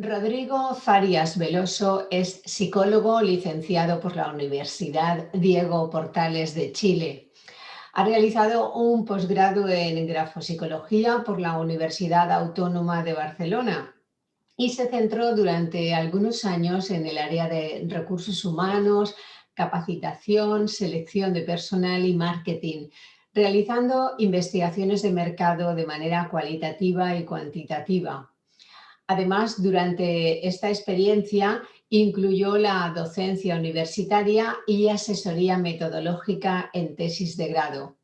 Rodrigo Farias Veloso es psicólogo licenciado por la Universidad Diego Portales de Chile. Ha realizado un posgrado en grafopsicología por la Universidad Autónoma de Barcelona y se centró durante algunos años en el área de recursos humanos, capacitación, selección de personal y marketing, realizando investigaciones de mercado de manera cualitativa y cuantitativa. Además, durante esta experiencia incluyó la docencia universitaria y asesoría metodológica en tesis de grado.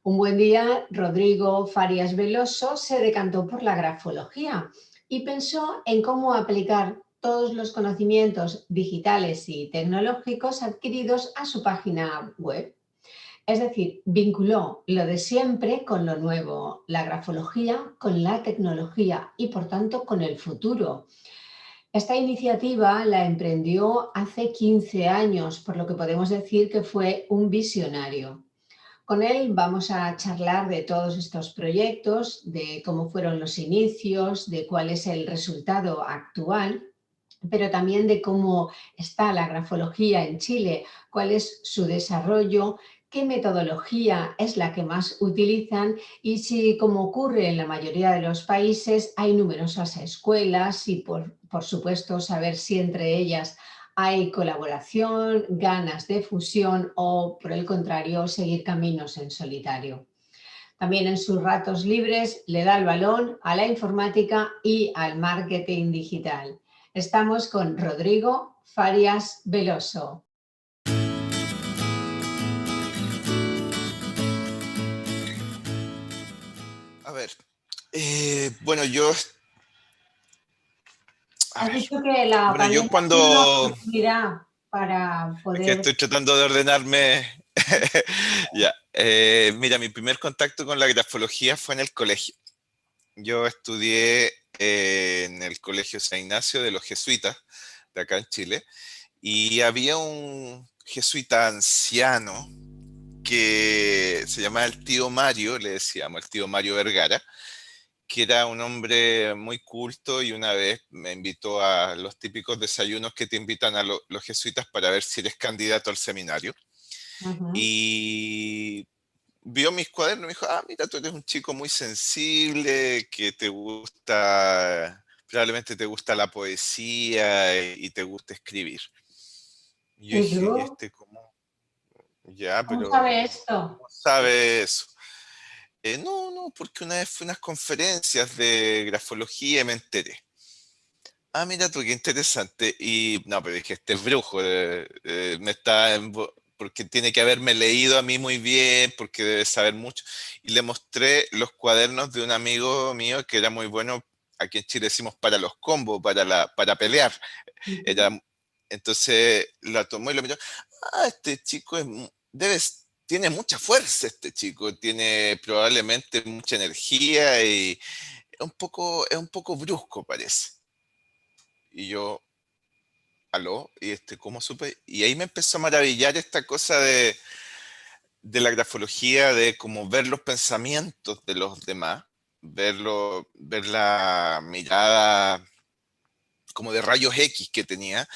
Un buen día, Rodrigo Farias Veloso se decantó por la grafología y pensó en cómo aplicar todos los conocimientos digitales y tecnológicos adquiridos a su página web. Es decir, vinculó lo de siempre con lo nuevo, la grafología con la tecnología y, por tanto, con el futuro. Esta iniciativa la emprendió hace 15 años, por lo que podemos decir que fue un visionario. Con él vamos a charlar de todos estos proyectos, de cómo fueron los inicios, de cuál es el resultado actual, pero también de cómo está la grafología en Chile, cuál es su desarrollo, qué metodología es la que más utilizan y si, como ocurre en la mayoría de los países, hay numerosas escuelas y, por supuesto, saber si entre ellas hay colaboración, ganas de fusión o, por el contrario, seguir caminos en solitario. También en sus ratos libres le da el balón a la informática y al marketing digital. Estamos con Rodrigo Farias Veloso. A ver, bueno, yo, a Has ver, dicho que la bueno, yo pandemia ha sido una cuando, oportunidad para es que poder... estoy tratando de ordenarme, ya, mira, mi primer contacto con la grafología fue en el colegio. Yo estudié en el Colegio San Ignacio de los Jesuitas, de acá en Chile, y había un jesuita anciano que se llamaba el tío Mario, le decíamos el tío Mario Vergara, que era un hombre muy culto y una vez me invitó a los típicos desayunos que te invitan a los jesuitas para ver si eres candidato al seminario. Ujú. Y vio mis cuadernos y me dijo, ah, mira, tú eres un chico muy sensible, que te gusta, probablemente te gusta la poesía y te gusta escribir. Y yo ¿Y dije, ¿y tú? este cómo? Ya, ¿Cómo pero sabe esto? ¿cómo sabe eso? No, porque una vez fui a unas conferencias de grafología y me enteré. Ah, mira tú, qué interesante. Y no, pero dije, este es brujo, me está, porque tiene que haberme leído a mí muy bien, porque debe saber mucho. Y le mostré los cuadernos de un amigo mío que era muy bueno, aquí en Chile decimos para los combos, para pelear. Ujú. Era, entonces la tomó y lo miró. Ah, este chico tiene mucha fuerza, este chico, tiene probablemente mucha energía y es un poco brusco, parece. Y yo, aló, y ¿cómo supe? Y ahí me empezó a maravillar esta cosa de la grafología, de como ver los pensamientos de los demás, ver la mirada como de rayos X que tenía.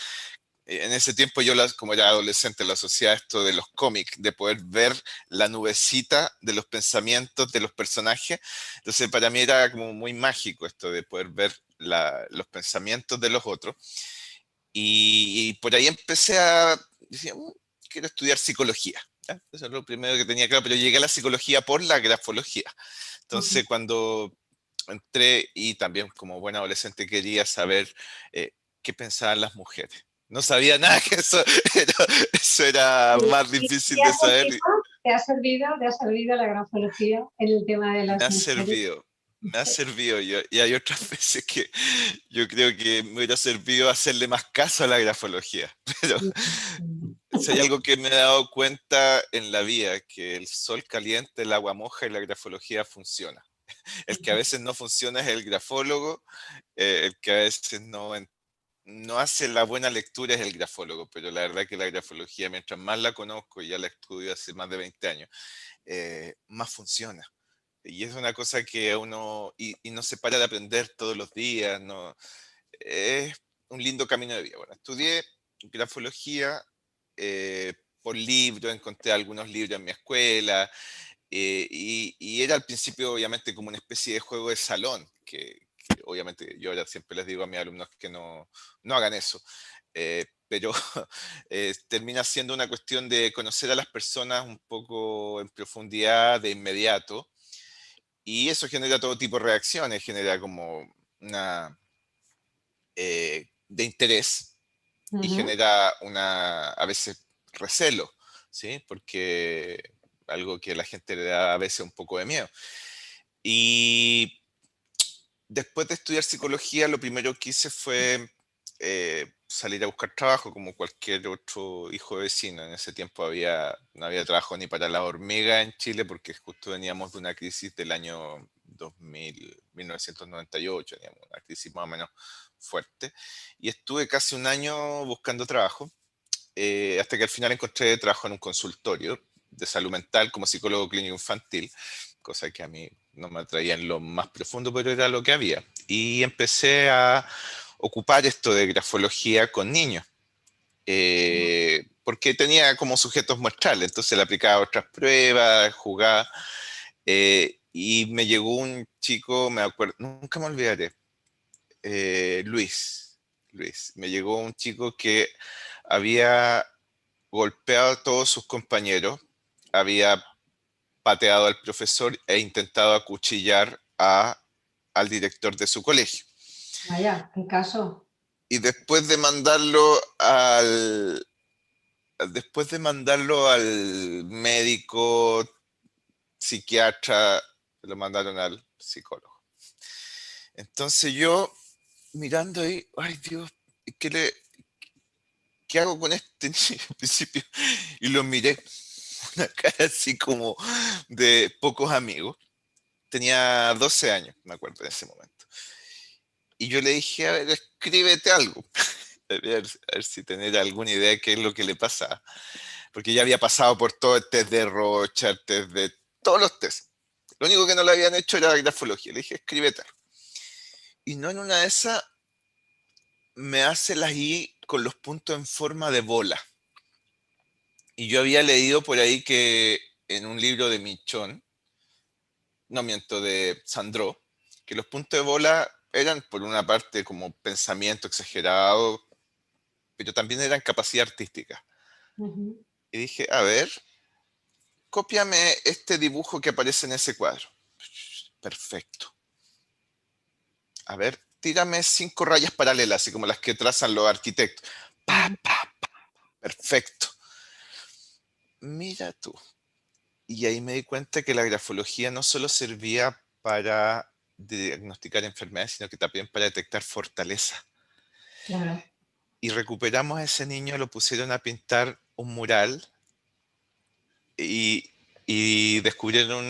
En ese tiempo yo, como era adolescente, lo asociaba a esto de los cómics, de poder ver la nubecita de los pensamientos de los personajes. Entonces para mí era como muy mágico esto de poder ver los pensamientos de los otros. Y por ahí empecé a decir, quiero estudiar psicología. ¿Ya? Eso es lo primero que tenía claro, pero llegué a la psicología por la grafología. Ujú. Entonces cuando entré y también como buen adolescente quería saber qué pensaban las mujeres. No sabía nada que era, eso era más ¿Y difícil te ha de saber. servido? ¿Te ha servido? ¿Te ha servido la grafología en el tema de Me las ha mujeres? servido, me ha servido. Y hay otras veces que yo creo que me hubiera servido hacerle más caso a la grafología. Pero Ujú. si hay algo que me he dado cuenta en la vida, que el sol caliente, el agua moja y la grafología funciona. El que a veces no funciona es el grafólogo, el que a veces no hace la buena lectura es el grafólogo, pero la verdad que la grafología, mientras más la conozco, y ya la estudio hace más de 20 años, más funciona. Y es una cosa que uno, y no se para de aprender todos los días, ¿no? es un lindo camino de vida. Bueno, estudié grafología por libros, encontré algunos libros en mi escuela, y era al principio obviamente como una especie de juego de salón, que obviamente yo ahora siempre les digo a mis alumnos que no hagan eso. Pero termina siendo una cuestión de conocer a las personas un poco en profundidad de inmediato, y eso genera todo tipo de reacciones, genera como una de interés, y Ujú. genera a veces recelo, ¿sí? Porque algo que a la gente le da a veces un poco de miedo. Y después de estudiar psicología, lo primero que hice fue salir a buscar trabajo como cualquier otro hijo de vecino. En ese tiempo no había trabajo ni para la hormiga en Chile porque justo veníamos de una crisis del año 2000, 1998, teníamos una crisis más o menos fuerte. Y estuve casi un año buscando trabajo, hasta que al final encontré trabajo en un consultorio de salud mental como psicólogo clínico infantil, cosa que a mí no me atraía en lo más profundo, pero era lo que había. Y empecé a ocupar esto de grafología con niños, porque tenía como sujetos muestrales, entonces le aplicaba otras pruebas, jugaba, y me llegó un chico, me acuerdo, nunca me olvidaré, Luis, me llegó un chico que había golpeado a todos sus compañeros, había pateado al profesor e intentado acuchillar al director de su colegio. Vaya, qué caso. Y después de mandarlo al médico, psiquiatra, lo mandaron al psicólogo. Entonces yo mirando ahí, ay Dios, ¿qué, le, ¿qué hago con este niño? Al principio, y lo miré, una cara así como de pocos amigos. Tenía 12 años, me acuerdo en ese momento. Y yo le dije, a ver, escríbete algo. A ver si tener alguna idea de qué es lo que le pasa. Porque ya había pasado por todo el test de Rocha, el test de todos los tests. Lo único que no le habían hecho era la grafología. Le dije, escríbete algo. Y no en una de esas me hace las I con los puntos en forma de bola. Y yo había leído por ahí que en un libro de Michón, no miento, de Sandro, que los puntos de bola eran por una parte como pensamiento exagerado, pero también eran capacidad artística. Ujú. Y dije, a ver, cópiame este dibujo que aparece en ese cuadro. Perfecto. A ver, tírame 5 rayas paralelas, así como las que trazan los arquitectos. Pa, Ujú. pa, perfecto. Mira tú. Y ahí me di cuenta que la grafología no solo servía para diagnosticar enfermedades, sino que también para detectar fortaleza. Claro. Y recuperamos a ese niño, lo pusieron a pintar un mural, y, y descubrieron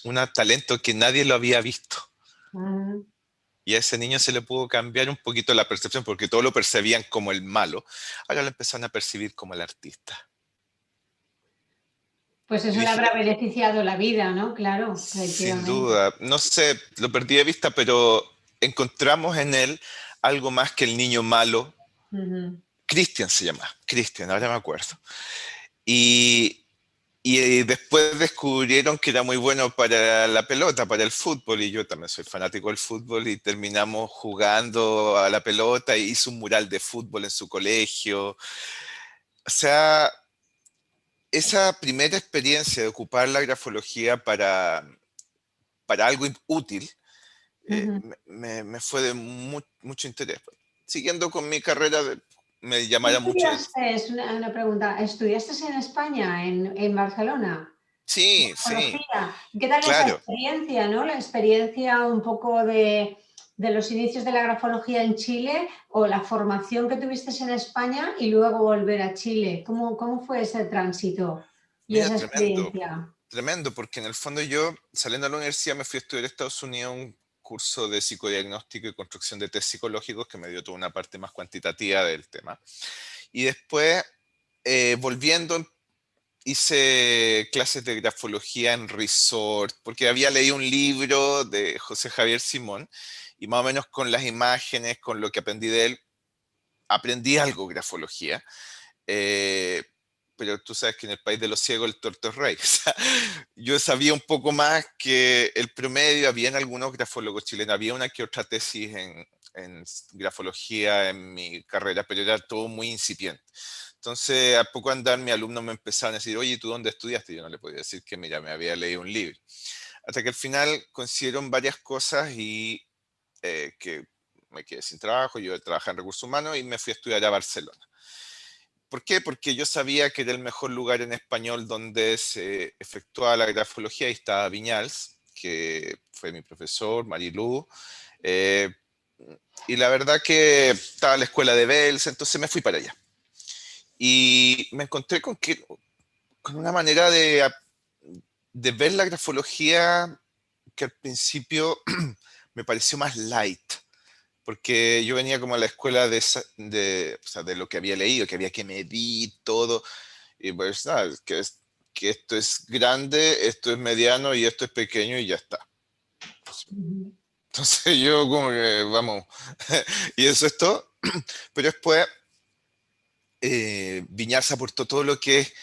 una talento que nadie lo había visto. Ujú. Y a ese niño se le pudo cambiar un poquito la percepción, porque todo lo percibían como el malo. Ahora lo empezaron a percibir como el artista. Pues Y eso le dije, habrá beneficiado la vida, ¿no? Claro, sin efectivamente. duda, no sé, lo perdí de vista, pero encontramos en él algo más que el niño malo. Ujú. Christian se llama, Christian, ahora me acuerdo. Y, y después descubrieron que era muy bueno para la pelota, para el fútbol, y yo también soy fanático del fútbol, y terminamos jugando a la pelota, y hizo un mural de fútbol en su colegio. O sea, esa primera experiencia de ocupar la grafología para algo útil, Ujú. me fue de mucho interés. Siguiendo con mi carrera, me ¿Tú llamara mucho. estudiaste, es una pregunta, estudiaste en España, en Barcelona? Sí, sí, Grafología. ¿Qué tal esa claro. experiencia, no? La experiencia un poco de los inicios de la grafología en Chile o la formación que tuviste en España y luego volver a Chile. ¿Cómo fue ese tránsito y Mira, esa tremendo. experiencia? Tremendo, porque en el fondo yo, saliendo de la universidad, me fui a estudiar a Estados Unidos un curso de psicodiagnóstico y construcción de test psicológicos que me dio toda una parte más cuantitativa del tema. Y después, volviendo, hice clases de grafología en resort, porque había leído un libro de José Javier Simón, y más o menos con las imágenes, con lo que aprendí de él, aprendí algo de grafología. Eh, pero tú sabes que en el país de los ciegos el tuerto es rey. O sea, yo sabía un poco más que el promedio, había en algunos grafólogos chilenos, había una que otra tesis en grafología en mi carrera, pero era todo muy incipiente. Entonces, a poco andar, mis alumnos me empezaban a decir, oye, ¿tú dónde estudiaste? Yo no le podía decir que, mira, me había leído un libro. Hasta que al final consiguieron varias cosas y que me quedé sin trabajo, yo trabajaba en recursos humanos y me fui a estudiar a Barcelona. ¿Por qué? Porque yo sabía que era el mejor lugar en español donde se efectuaba la grafología. Ahí estaba Viñals, que fue mi profesor, Marilú. eh, y la verdad que estaba la escuela de Bells, entonces me fui para allá. Y me encontré con una manera de ver la grafología que al principio me pareció más light, porque yo venía como a la escuela o sea, de lo que había leído, que había que medir todo, y pues nada, que esto es grande, esto es mediano y esto es pequeño y ya está. Ujú. Entonces yo como que, vamos, y eso es todo. Pero después Viñals aportó todo lo que es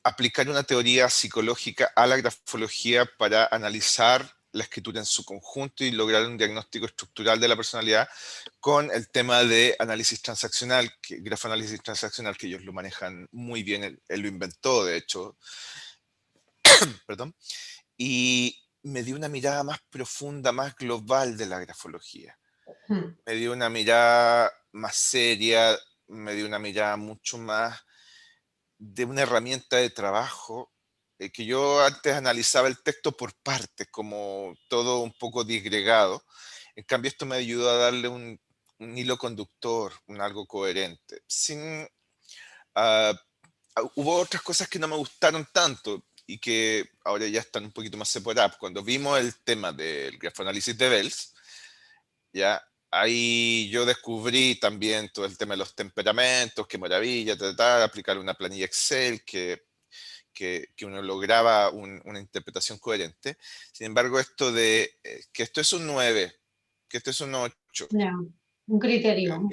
aplicar una teoría psicológica a la grafología para analizar la escritura en su conjunto y lograr un diagnóstico estructural de la personalidad con el tema de análisis transaccional, grafoanálisis transaccional, que ellos lo manejan muy bien, él lo inventó, de hecho, perdón, y me dio una mirada más profunda, más global de la grafología. Mm. Me dio una mirada más seria, me dio una mirada mucho más de una herramienta de trabajo, que yo antes analizaba el texto por partes, como todo un poco disgregado. En cambio, esto me ayudó a darle un hilo conductor, un algo coherente. Ah, Hubo otras cosas que no me gustaron tanto y que ahora ya están un poquito más separadas. Cuando vimos el tema del grafoanálisis de Bells, ya ahí yo descubrí también todo el tema de los temperamentos, qué maravilla, tratar, aplicar una planilla Excel que uno lograba una interpretación coherente. Sin embargo, esto de que esto es un 9, que esto es un 8, Ya, un ya, criterio un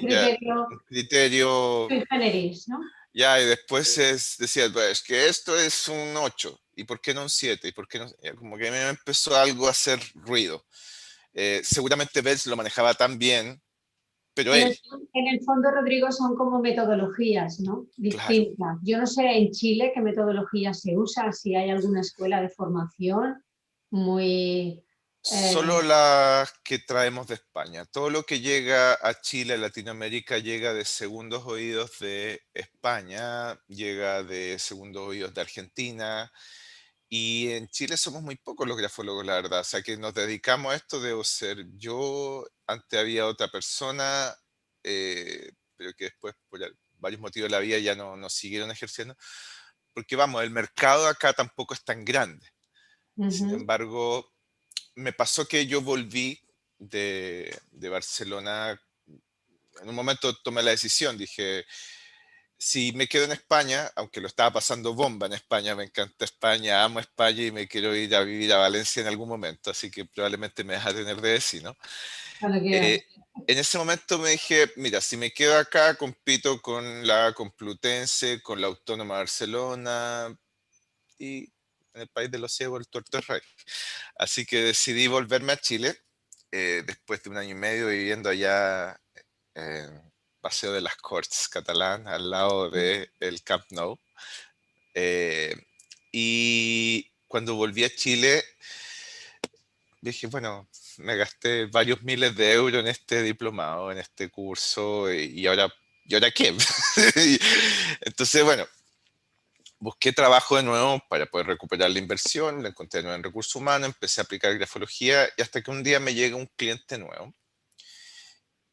criterio, sui generis, ¿no? ya, y después decía, pues, es que esto es un 8, ¿y por qué no un 7? ¿Y por qué no? Ya, como que me empezó algo a hacer ruido. Seguramente Bells lo manejaba tan bien, pero En él, el, en el fondo, Rodrigo, son como metodologías, ¿no? claro, Distintas. Yo no sé en Chile qué metodología se usa, si hay alguna escuela de formación muy... solo las que traemos de España. Todo lo que llega a Chile, a Latinoamérica, llega de segundos oídos de España, llega de segundos oídos de Argentina. Y en Chile somos muy pocos los grafólogos, la verdad. O sea, que nos dedicamos a esto, debo ser yo. Antes había otra persona, pero que después, por varios motivos de la vida, ya no siguieron ejerciendo. Porque vamos, el mercado acá tampoco es tan grande. Sin ujú. embargo, me pasó que yo volví de Barcelona. En un momento tomé la decisión, dije, si me quedo en España, aunque lo estaba pasando bomba en España, me encanta España, amo España y me quiero ir a vivir a Valencia en algún momento, así que probablemente me deja tener de vecino. Cuando Eh, quieras. en ese momento me dije, mira, si me quedo acá, compito con la Complutense, con la Autónoma de Barcelona y en el país de los ciegos, el tuerto es rey. Así que decidí volverme a Chile después de un año y medio viviendo allá en Paseo de las Corts catalán, al lado del Camp Nou. Eh, y cuando volví a Chile, dije, bueno, me gasté varios miles de euros en este diplomado, en este curso, ¿y ahora qué? Entonces, bueno, busqué trabajo de nuevo para poder recuperar la inversión, la encontré de nuevo en recursos humanos, empecé a aplicar grafología y hasta que un día me llega un cliente nuevo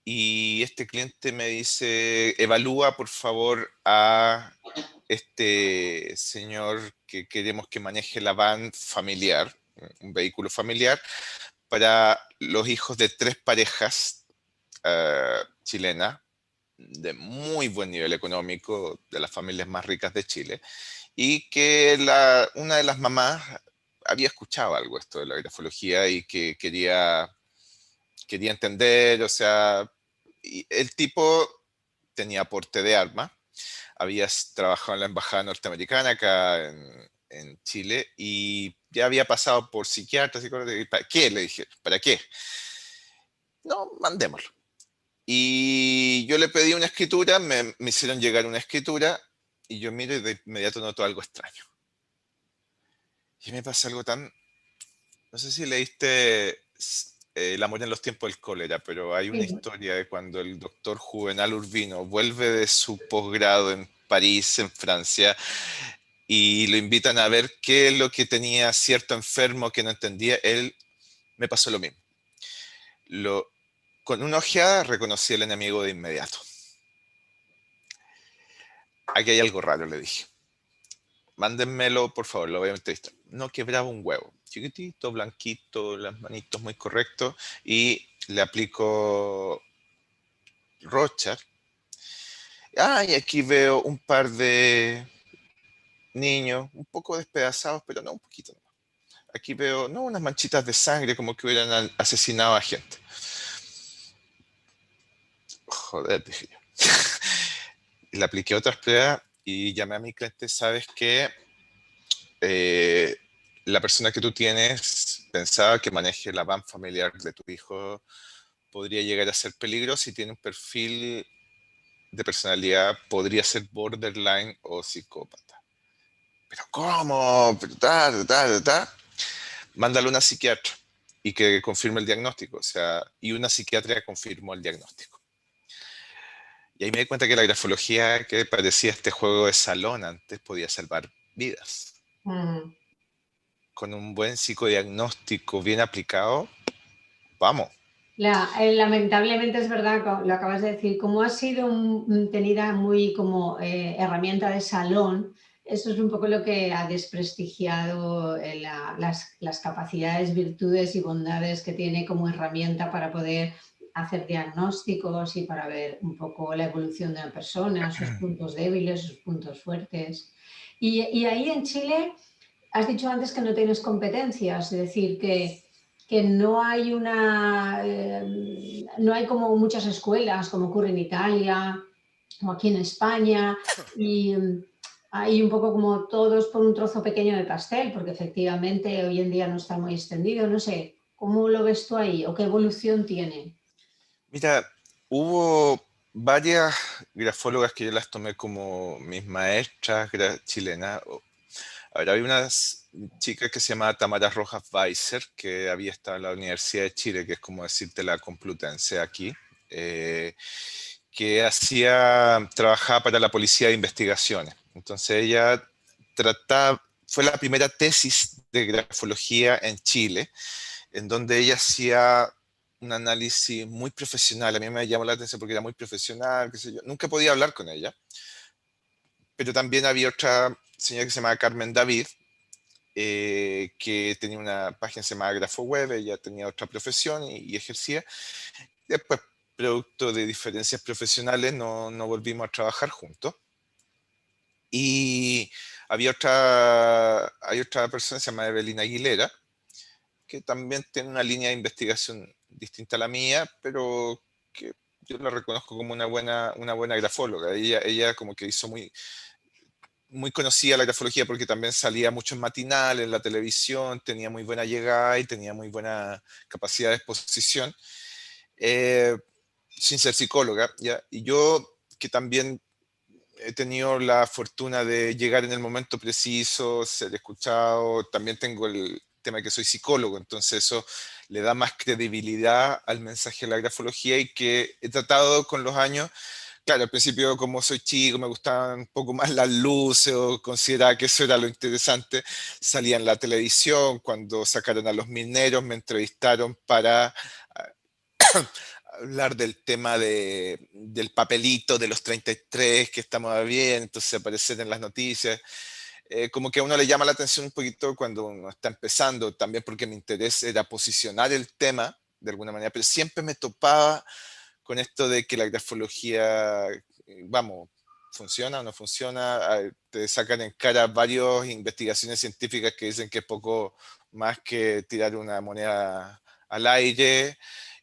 y este cliente me dice, evalúa por favor a este señor que queremos que maneje la van familiar, un vehículo familiar, para los hijos de tres parejas chilenas de muy buen nivel económico, de las familias más ricas de Chile. y que una de las mamás había escuchado algo esto de la grafología y que quería entender, o sea, y el tipo tenía porte de arma, había trabajado en la embajada norteamericana acá en Chile y ya había pasado por psiquiatras, psicólogos, y ¿para qué? Le dije, ¿para qué? No, mandémoslo. Y yo le pedí una escritura, me hicieron llegar una escritura y yo miro y de inmediato noto algo extraño. Y me pasa algo tan... No sé si leíste El amor en los tiempos del cólera, pero hay una Sí. historia de cuando el doctor Juvenal Urbino vuelve de su posgrado en París, en Francia, y lo invitan a ver qué es lo que tenía cierto enfermo que no entendía. Él me pasó lo mismo. Lo, con una ojeada reconocí al enemigo de inmediato. Aquí hay algo raro, le dije. Mándenmelo, por favor, lo voy a entrevistar. No quebraba un huevo. Chiquitito, blanquito, las manitos muy correctos. Y le aplico Rochar. Ah, y aquí veo un par de niños, un poco despedazados, pero no un poquito. Aquí veo, no, unas manchitas de sangre como que hubieran asesinado a gente. Joder, dije yo. Le apliqué otras pruebas y llamé a mi cliente, sabes que la persona que tú tienes pensaba que maneje la van familiar de tu hijo podría llegar a ser peligroso si tiene un perfil de personalidad, podría ser borderline o psicópata. Pero ¿cómo? Pero mándale a una psiquiatra y que confirme el diagnóstico. O sea, y una psiquiatra confirmó el diagnóstico. Y ahí me di cuenta que la grafología que parecía este juego de salón antes podía salvar vidas. Mm. Con un buen psicodiagnóstico bien aplicado, vamos. Lamentablemente es verdad, lo acabas de decir, como ha sido tenida muy como herramienta de salón, eso es un poco lo que ha desprestigiado las capacidades, virtudes y bondades que tiene como herramienta para poder hacer diagnósticos y para ver un poco la evolución de una persona, sus puntos débiles, sus puntos fuertes. Y ahí en Chile, has dicho antes que no tienes competencias, es decir, que no hay no hay como muchas escuelas como ocurre en Italia o aquí en España y hay un poco como todos por un trozo pequeño de pastel, porque efectivamente hoy en día no está muy extendido, no sé, ¿cómo lo ves tú ahí o qué evolución tiene? Mira, hubo varias grafólogas que yo las tomé como mis maestras chilenas. Ahora, había una chica que se llama Tamara Rojas Weiser, que había estado en la Universidad de Chile, que es como decirte la Complutense aquí, eh, que trabajaba para la Policía de Investigaciones. Entonces ella fue la primera tesis de grafología en Chile, en donde ella hacía un análisis muy profesional. A mí me llamó la atención porque era muy profesional, qué sé yo. Nunca podía hablar con ella, pero también había otra señora que se llamaba Carmen David, que tenía una página que se llamaba GrafoWeb, ella tenía otra profesión y ejercía. Después, producto de diferencias profesionales, no volvimos a trabajar juntos. Y hay otra persona, se llama Evelina Aguilera, que también tiene una línea de investigación distinta a la mía, pero que yo la reconozco como una buena grafóloga. Ella como que hizo muy conocida la grafología porque también salía mucho en matinal, en la televisión, tenía muy buena llegada y tenía muy buena capacidad de exposición, eh, sin ser psicóloga, ¿ya? Y yo, que también he tenido la fortuna de llegar en el momento preciso, ser escuchado, también tengo el tema de que soy psicólogo, entonces eso le da más credibilidad al mensaje de la grafología y que he tratado con los años. Claro, al principio como soy chico me gustaban un poco más las luces o consideraba que eso era lo interesante. Salía en la televisión, cuando sacaron a los mineros me entrevistaron para hablar del tema del papelito de los 33, que estamos bien, entonces aparecer en las noticias. Como que a uno le llama la atención un poquito cuando uno está empezando, también porque mi interés era posicionar el tema de alguna manera, pero siempre me topaba con esto de que la grafología, vamos, ¿funciona o no funciona? Ah, te sacan en cara varias investigaciones científicas que dicen que es poco más que tirar una moneda al aire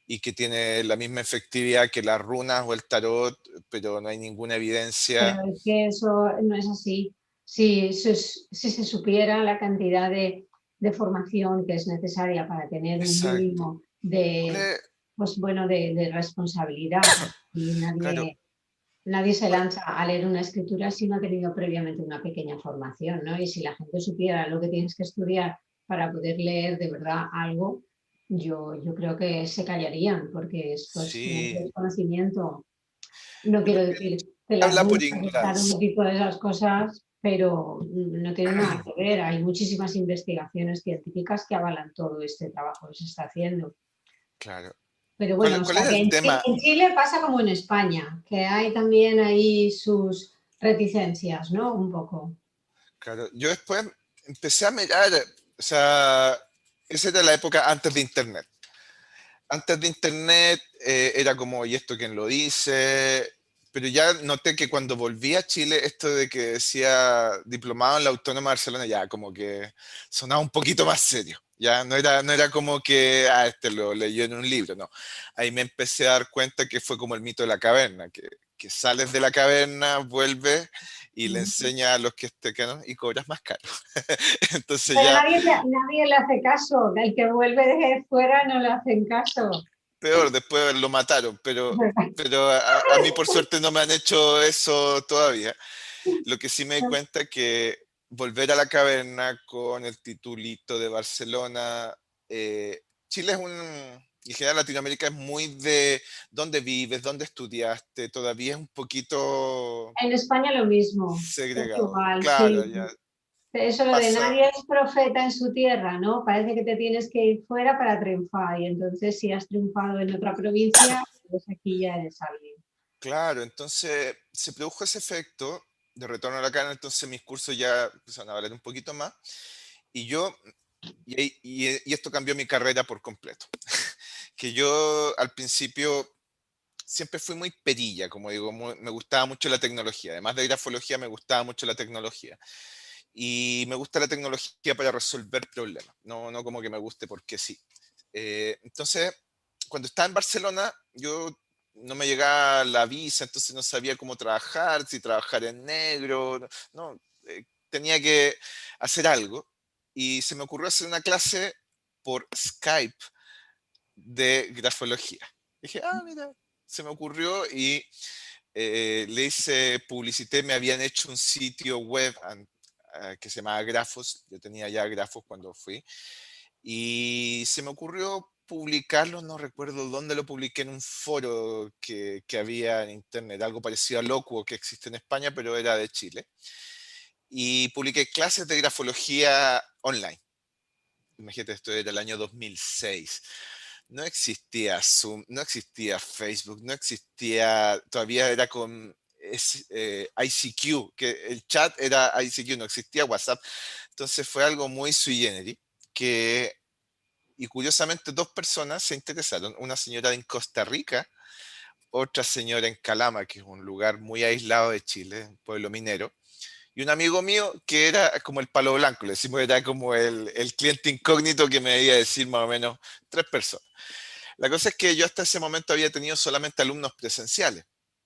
y que tiene la misma efectividad que las runas o el tarot, pero no hay ninguna Pero evidencia. es que eso no es así. Si se supiera la cantidad de formación que es necesaria para tener un Exacto. mínimo ¿Cuál de, es? pues bueno, de responsabilidad, y Claro, nadie se ¿cuál- lanza a leer una escritura si no ha tenido previamente una pequeña formación, ¿no? Y si la gente supiera lo que tienes que estudiar para poder leer de verdad algo, yo creo que se callarían, porque es pues un sí. desconocimiento. No Yo quiero creo que decir que las habla runas por están un ignorancia. tipo de esas cosas, pero no tiene nada que ver. Hay muchísimas investigaciones científicas que avalan todo este trabajo que se está haciendo. Claro. Pero bueno, ¿Cuál, o cuál sea era que el tema? En Chile pasa como en España, que hay también ahí sus reticencias, ¿no? Un poco. Claro, yo después empecé a mirar, o sea, esa era la época antes de Internet. Antes de Internet era como, ¿y esto quién lo dice? Pero ya noté que cuando volví a Chile, esto de que decía diplomado en la Autónoma de Barcelona, ya como que sonaba un poquito más serio. Ya no era como que, este lo leyó en un libro, no. Ahí me empecé a dar cuenta que fue como el mito de la caverna, que sales de la caverna, vuelves y le enseñas a los que te quedan y cobras más caro. Entonces Pero ya nadie le hace caso. El que vuelve de fuera no le hacen caso. peor, después lo mataron, pero a mí por suerte no me han hecho eso todavía. Lo que sí me di cuenta es que volver a la caverna con el titulito de Barcelona, Chile es y en general Latinoamérica es muy de dónde vives, dónde estudiaste, todavía es un poquito En España lo mismo, segregado. Portugal, Claro, sí. ya Eso lo de pasa, nadie es profeta en su tierra, ¿no? Parece que te tienes que ir fuera para triunfar y entonces si has triunfado en otra provincia, pues aquí ya eres alguien. claro, entonces se produjo ese efecto de retorno a la cara, entonces mis cursos ya empezaron a valer un poquito más. Y yo, y esto cambió mi carrera por completo. Que yo al principio siempre fui muy perilla, como digo, me gustaba mucho la tecnología. Además de grafología, me gustaba mucho la tecnología. Y me gusta la tecnología para resolver problemas, no como que me guste porque sí. Entonces, cuando estaba en Barcelona, yo no me llegaba la visa, entonces no sabía cómo trabajar, si trabajar en negro, no, tenía que hacer algo. Y se me ocurrió hacer una clase por Skype de grafología. Dije, mira, se me ocurrió y le hice, publicité, me habían hecho un sitio web que se llamaba Grafos, yo tenía ya Grafos cuando fui, y se me ocurrió publicarlo, no recuerdo dónde lo publiqué, en un foro que había en internet, algo parecido a Locuo que existe en España, pero era de Chile, y publiqué clases de grafología online. Imagínate, esto era el año 2006. No existía Zoom, no existía Facebook, no existía, todavía era con ICQ, que el chat era ICQ, no existía WhatsApp. Entonces fue algo muy sui generis, que, y curiosamente dos personas se interesaron, una señora en Costa Rica, otra señora en Calama, que es un lugar muy aislado de Chile, un pueblo minero, y un amigo mío que era como el palo blanco, le decimos, era como el cliente incógnito que me debía decir más o menos tres personas. La cosa es que yo hasta ese momento había tenido solamente alumnos presenciales.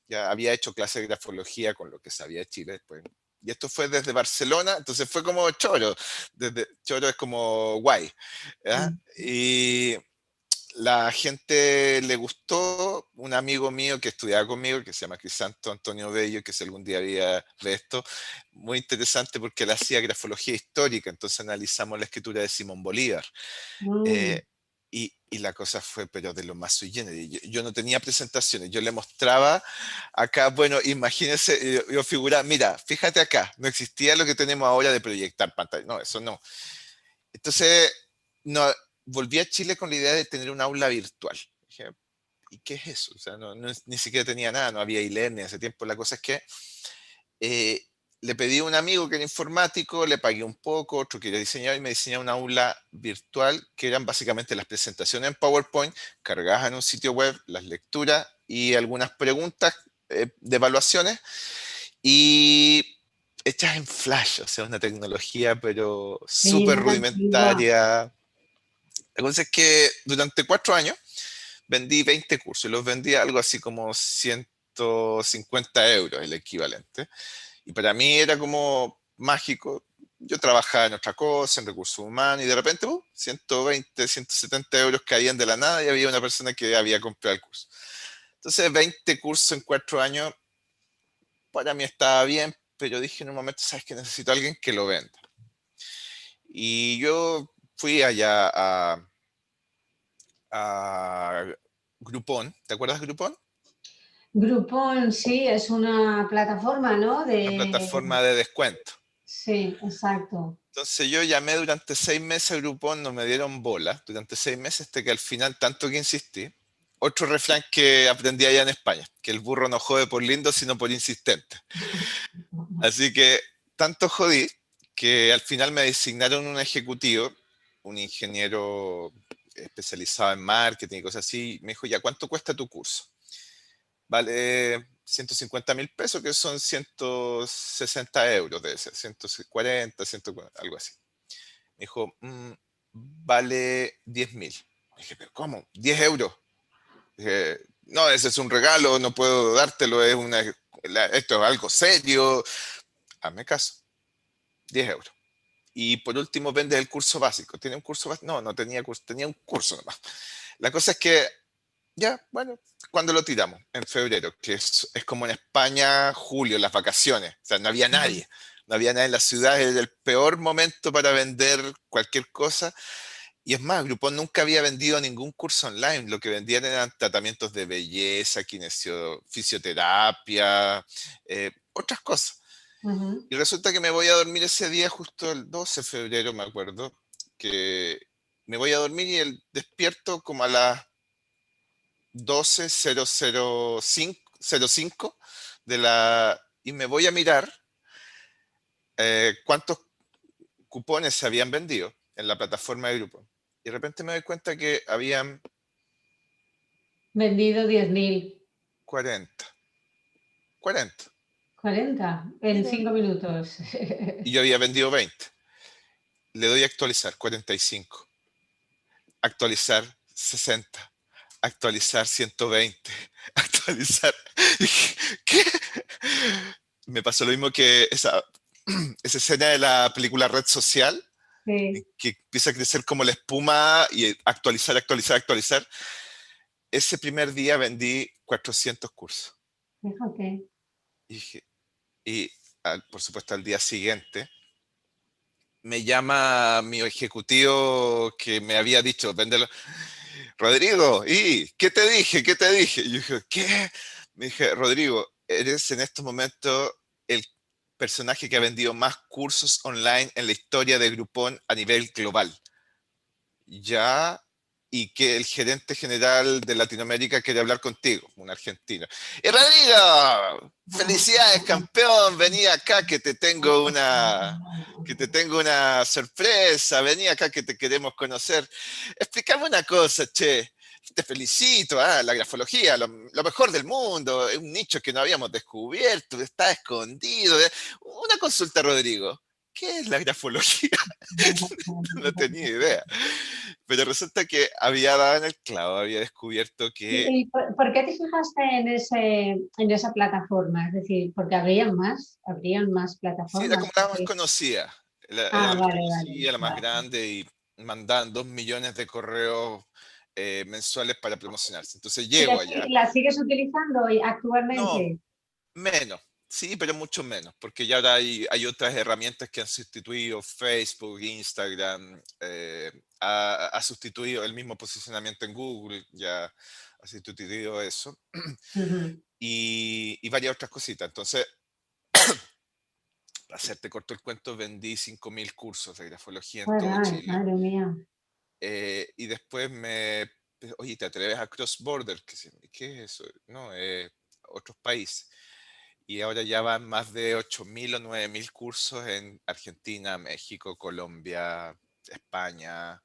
Ya había hecho clases de grafología con lo que sabía de Chile después. Y esto fue desde Barcelona, entonces fue como choro. Desde, choro es como guay. ¿Ya? Y la gente le gustó, un amigo mío que estudiaba conmigo, que se llama Crisanto Antonio Bello, que si algún día había de esto, muy interesante porque él hacía grafología histórica, entonces analizamos la escritura de Simón Bolívar. Mm. Eh, y la cosa fue, pero de lo más sui generis. Yo no tenía presentaciones, yo le mostraba acá, bueno, imagínense, yo figuraba, mira, fíjate acá, no existía lo que tenemos ahora de proyectar pantalla, no, eso no. Entonces, no, volví a Chile con la idea de tener un aula virtual. Dije, ¿y qué es eso? O sea, ni siquiera tenía nada, no había e-learning hace tiempo. La cosa es que eh, le pedí a un amigo que era informático, le pagué un poco, otro que era diseñador y me diseñó una aula virtual que eran básicamente las presentaciones en PowerPoint, cargadas en un sitio web, las lecturas y algunas preguntas de evaluaciones y hechas en Flash, o sea, una tecnología pero Sí, súper muy antigua. rudimentaria. La cosa es que durante 4 años vendí 20 cursos y los vendí a algo así como 150 € el equivalente. Y para mí era como mágico. Yo trabajaba en otra cosa, en recursos humanos, y de repente, 120, 170 € caían de la nada y había una persona que había comprado el curso. Entonces, 20 cursos en 4 años, para mí estaba bien, pero dije en un momento, ¿sabes qué? Necesito a alguien que lo venda. Y yo fui allá a Groupon. ¿Te acuerdas de Groupon? Groupon, sí, es una plataforma, ¿no? Una plataforma de descuento. Sí, exacto. Entonces yo llamé durante 6 meses a Groupon, no me dieron bola durante 6 meses, hasta que al final, tanto que insistí. Otro refrán que aprendí allá en España, que el burro no jode por lindo, sino por insistente. Así que tanto jodí que al final me designaron un ejecutivo, un ingeniero especializado en marketing y cosas así. Me dijo, ya, ¿cuánto cuesta tu curso? Vale 150.000 pesos, que son 160 € debe ser, 140, 140, algo así. Me dijo, vale 10.000. Dije, pero ¿cómo? ¿10 €? Dije, no, ese es un regalo, no puedo dártelo, esto es algo serio. Hazme caso, 10 €. Y por último, vende el curso básico. ¿Tiene un curso básico? No, no tenía curso, tenía un curso nomás. La cosa es que, ya, bueno, ¿cuándo lo tiramos? En febrero, que es como en España, julio, las vacaciones. O sea, no había nadie. No había nadie en la ciudad, era el peor momento para vender cualquier cosa. Y es más, Groupon nunca había vendido ningún curso online. Lo que vendían eran tratamientos de belleza, fisioterapia, otras cosas. Ujú. Y resulta que me voy a dormir ese día, justo el 12 de febrero, me acuerdo, que me voy a dormir y despierto como a las 12:05 y me voy a mirar cuántos cupones se habían vendido en la plataforma de grupo. Y de repente me doy cuenta que habían Vendido 10.000. 40. 40. 40 en Mira. 5 minutos. Y yo había vendido 20. Le doy a actualizar, 45. Actualizar, 60. Actualizar, 120. Actualizar. Dije, ¿qué? Me pasó lo mismo que esa escena de la película Red Social, en Sí, que empieza a crecer como la espuma y actualizar, actualizar, actualizar. Ese primer día vendí 400 cursos. fíjate. Y, por supuesto, al día siguiente me llama mi ejecutivo que me había dicho, véndelo. Rodrigo, ¿y qué te dije? ¿Qué te dije? Y yo dije, ¿qué? Me dije, Rodrigo, eres en estos momentos el personaje que ha vendido más cursos online en la historia de Groupon a nivel global. Ya, y que el gerente general de Latinoamérica quiere hablar contigo, un argentino. Y Rodrigo, felicidades, campeón, vení acá que te tengo una sorpresa, vení acá que te queremos conocer. Explícame una cosa, che. Te felicito, la grafología, lo mejor del mundo, es un nicho que no habíamos descubierto, está escondido. Una consulta, Rodrigo. ¿Qué es la grafología? No tenía idea. Pero resulta que había dado en el clavo, había descubierto que ¿Y por qué te fijaste en esa plataforma? Es decir, porque habrían más sí, era plataformas. como la más conocida, era Ah, la más vale, vale, conocida, la más vale. grande y mandaban 2 millones de correos mensuales para promocionarse. Entonces ¿Y llego allá. la sigues utilizando No, actualmente? menos, sí, pero mucho menos, porque ya ahora hay otras herramientas que han sustituido Facebook, Instagram, ha sustituido el mismo posicionamiento en Google, ya ha sustituido eso, Ujú. y varias otras cositas. Entonces, para hacerte corto el cuento, vendí 5.000 cursos de grafología en todo Caray, Chile. madre mía. Y después oye, ¿te atreves a cross border? ¿Qué es eso? No, otros países. Y ahora ya van más de 8.000 o 9.000 cursos en Argentina, México, Colombia, España, hasta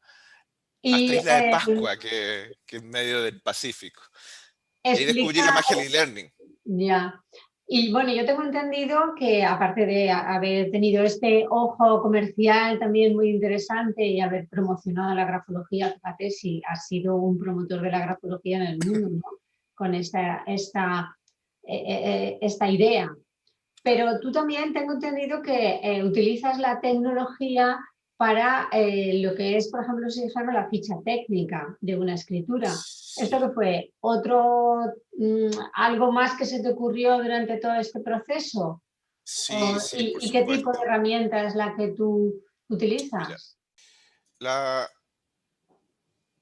Y Isla de Pascua, que es medio del Pacífico. Y ahí descubrí explica, la magia del e-learning. ya. Y bueno, yo tengo entendido que aparte de haber tenido este ojo comercial también muy interesante y haber promocionado la grafología, fíjate si has sido un promotor de la grafología en el mundo, ¿no? Con esta idea. Pero tú también tengo entendido que utilizas la tecnología para lo que es, por ejemplo, si dijera la ficha técnica de una escritura. ¿Esto Sí, qué fue? ¿Algo más que se te ocurrió durante todo este proceso? sí, sí, por ¿Y qué tipo de supuesto. herramienta es la que tú Mira, utilizas? la,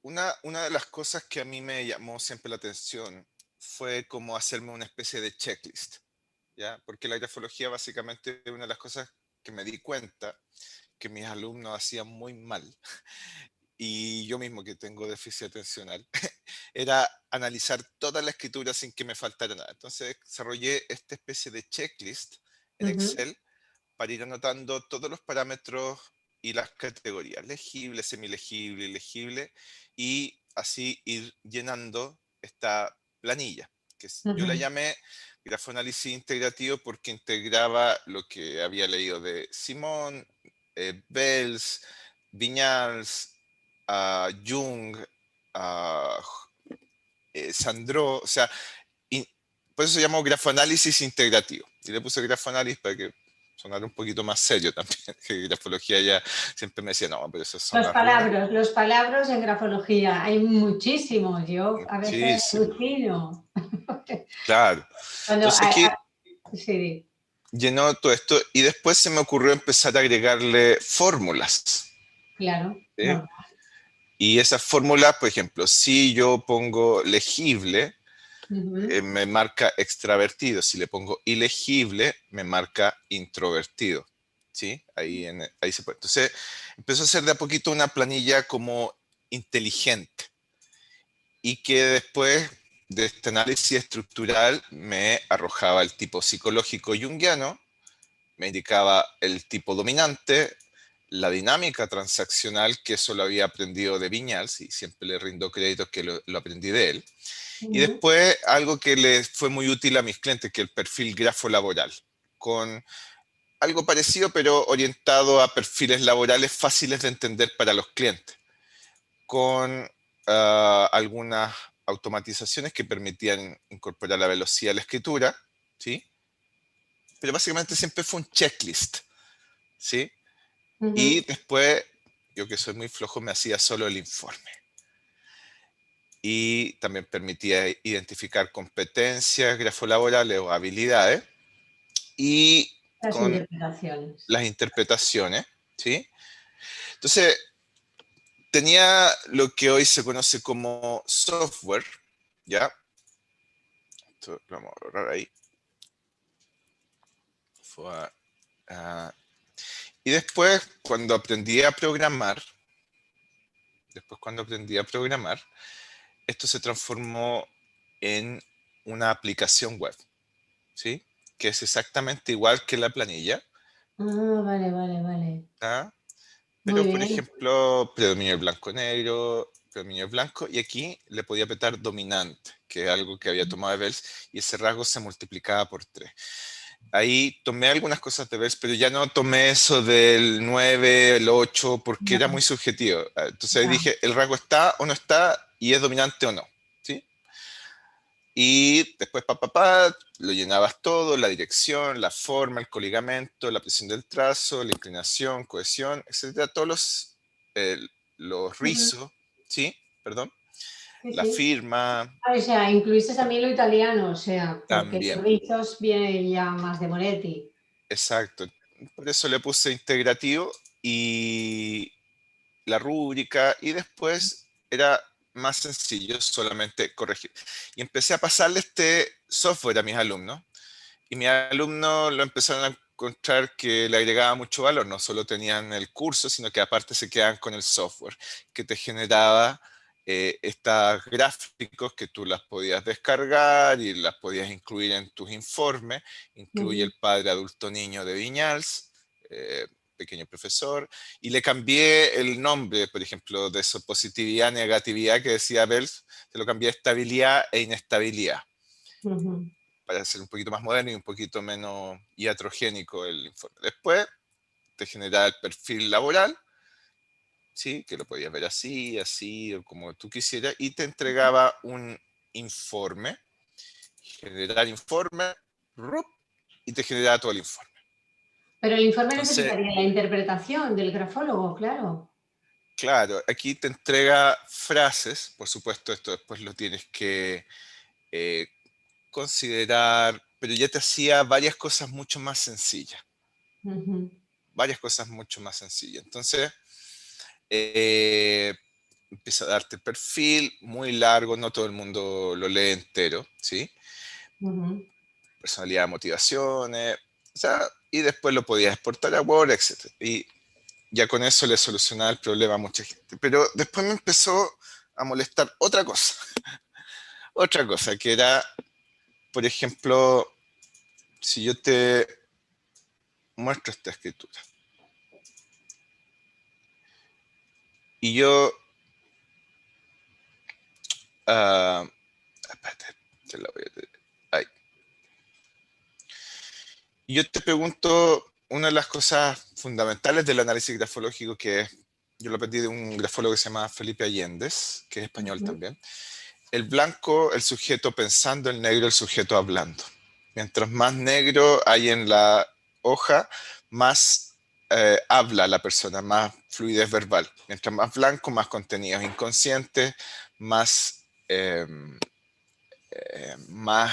una de las cosas que a mí me llamó siempre la atención fue como hacerme una especie de checklist, ¿ya? Porque la grafología básicamente una de las cosas que me di cuenta que mis alumnos hacían muy mal, y yo mismo que tengo déficit atencional, era analizar toda la escritura sin que me faltara nada. Entonces desarrollé esta especie de checklist en Ujú, Excel para ir anotando todos los parámetros y las categorías, legible, semilegible, legible, y así ir llenando esta planilla, yo la ujú, llamé grafoanálisis integrativo porque integraba lo que había leído de Simón, Bells, Viñals, Jung, a Sandro, o sea, y por eso se llamó grafoanálisis integrativo. Y le puse grafoanálisis para que sonara un poquito más serio también, que grafología ya siempre me decía, no, pero esas son las runas. los palabras en grafología, hay muchísimos, yo a veces Muchísimo, alucino. claro. Cuando Entonces aquí sí, llenó todo esto y después se me ocurrió empezar a agregarle fórmulas. claro, ¿Sí? normal. Y esas fórmulas, por ejemplo, si yo pongo legible, Ujú, me marca extravertido. Si le pongo ilegible, me marca introvertido. ¿Sí? Ahí se puede. Entonces, empezó a hacer de a poquito una planilla como inteligente y que después de este análisis estructural me arrojaba el tipo psicológico junguiano, me indicaba el tipo dominante, la dinámica transaccional, que eso lo había aprendido de Viñals y siempre le rindo crédito que lo aprendí de él. Y ujú, después algo que le fue muy útil a mis clientes, que es el perfil grafo laboral, con algo parecido pero orientado a perfiles laborales fáciles de entender para los clientes, con algunas automatizaciones que permitían incorporar la velocidad de la escritura, ¿sí? Pero básicamente siempre fue un checklist, ¿sí? Y ujú. después, yo que soy muy flojo, me hacía solo el informe. Y también permitía identificar competencias grafolaborales o habilidades y Las con interpretaciones. las interpretaciones, ¿sí? Entonces, tenía lo que hoy se conoce como software, ¿ya? Esto lo vamos a borrar ahí. Fue, uh, y después cuando aprendí a programar, esto se transformó en una aplicación web, ¿sí? Que es exactamente igual que la planilla, Ah, vale, vale, vale. ¿tá? Muy Pero, por bien. ejemplo, predominio el blanco-negro, predominio el blanco, y aquí le podía apretar dominante, que es algo que había tomado de Bells, y ese rasgo se multiplicaba por 3. Ahí tomé algunas cosas de Bells, pero ya no tomé eso del 9, el 8, porque era No, muy subjetivo. Entonces ahí ya. dije, el rasgo está o no está, y es dominante o no, ¿sí? Y después, lo llenabas todo, la dirección, la forma, el coligamento, la presión del trazo, la inclinación, cohesión, etcétera. Eh, los Ujú, rizos, ¿sí? Perdón. sí, La sí. firma Ah, o sea, incluiste también lo italiano, o sea, porque también. Rizos viene ya más de Moretti. Exacto. Por eso le puse integrativo y la rúbrica y después era más sencillo solamente corregir. Y empecé a pasarle este software a mis alumnos. Y mis alumnos lo empezaron a encontrar que le agregaba mucho valor. No solo tenían el curso, sino que aparte se quedaban con el software que te generaba estas gráficos que tú las podías descargar y las podías incluir en tus informes. Incluye Ujú. el padre adulto niño de Viñals, eh, pequeño profesor, y le cambié el nombre, por ejemplo, de eso, positividad, negatividad, que decía Bells, se lo cambié a estabilidad e inestabilidad Ujú. para ser un poquito más moderno y un poquito menos iatrogénico el informe. Después te generaba el perfil laboral, ¿sí? Que lo podías ver así, así, o como tú quisieras, y te entregaba un informe, generar informe, ¡rup! Y te generaba todo el informe. Pero el informe Entonces, necesitaría la interpretación del grafólogo, claro. claro, aquí te entrega frases, por supuesto, esto después lo tienes que eh, considerar, pero ya te hacía varias cosas mucho más sencillas, Ujú, varias cosas mucho más sencillas. Entonces, eh, empieza a darte perfil muy largo, no todo el mundo lo lee entero, ¿sí? ujú. Personalidad, motivaciones, o sea, y después lo podías exportar a Word, etc. Y ya con eso le solucionaba el problema a mucha gente. Pero después me empezó a molestar otra cosa, otra cosa, que era, por ejemplo, si yo te muestro esta escritura y yo, uh, espérate, te la voy a, ahí. Y yo te pregunto, una de las cosas fundamentales del análisis grafológico, que yo lo aprendí de un grafólogo que se llama Felipe Allendez, que es español Ujú, también. El blanco, el sujeto pensando, el negro, el sujeto hablando. Mientras más negro hay en la hoja, más habla la persona, más fluidez verbal. Mientras más blanco, más contenidos inconscientes, más, más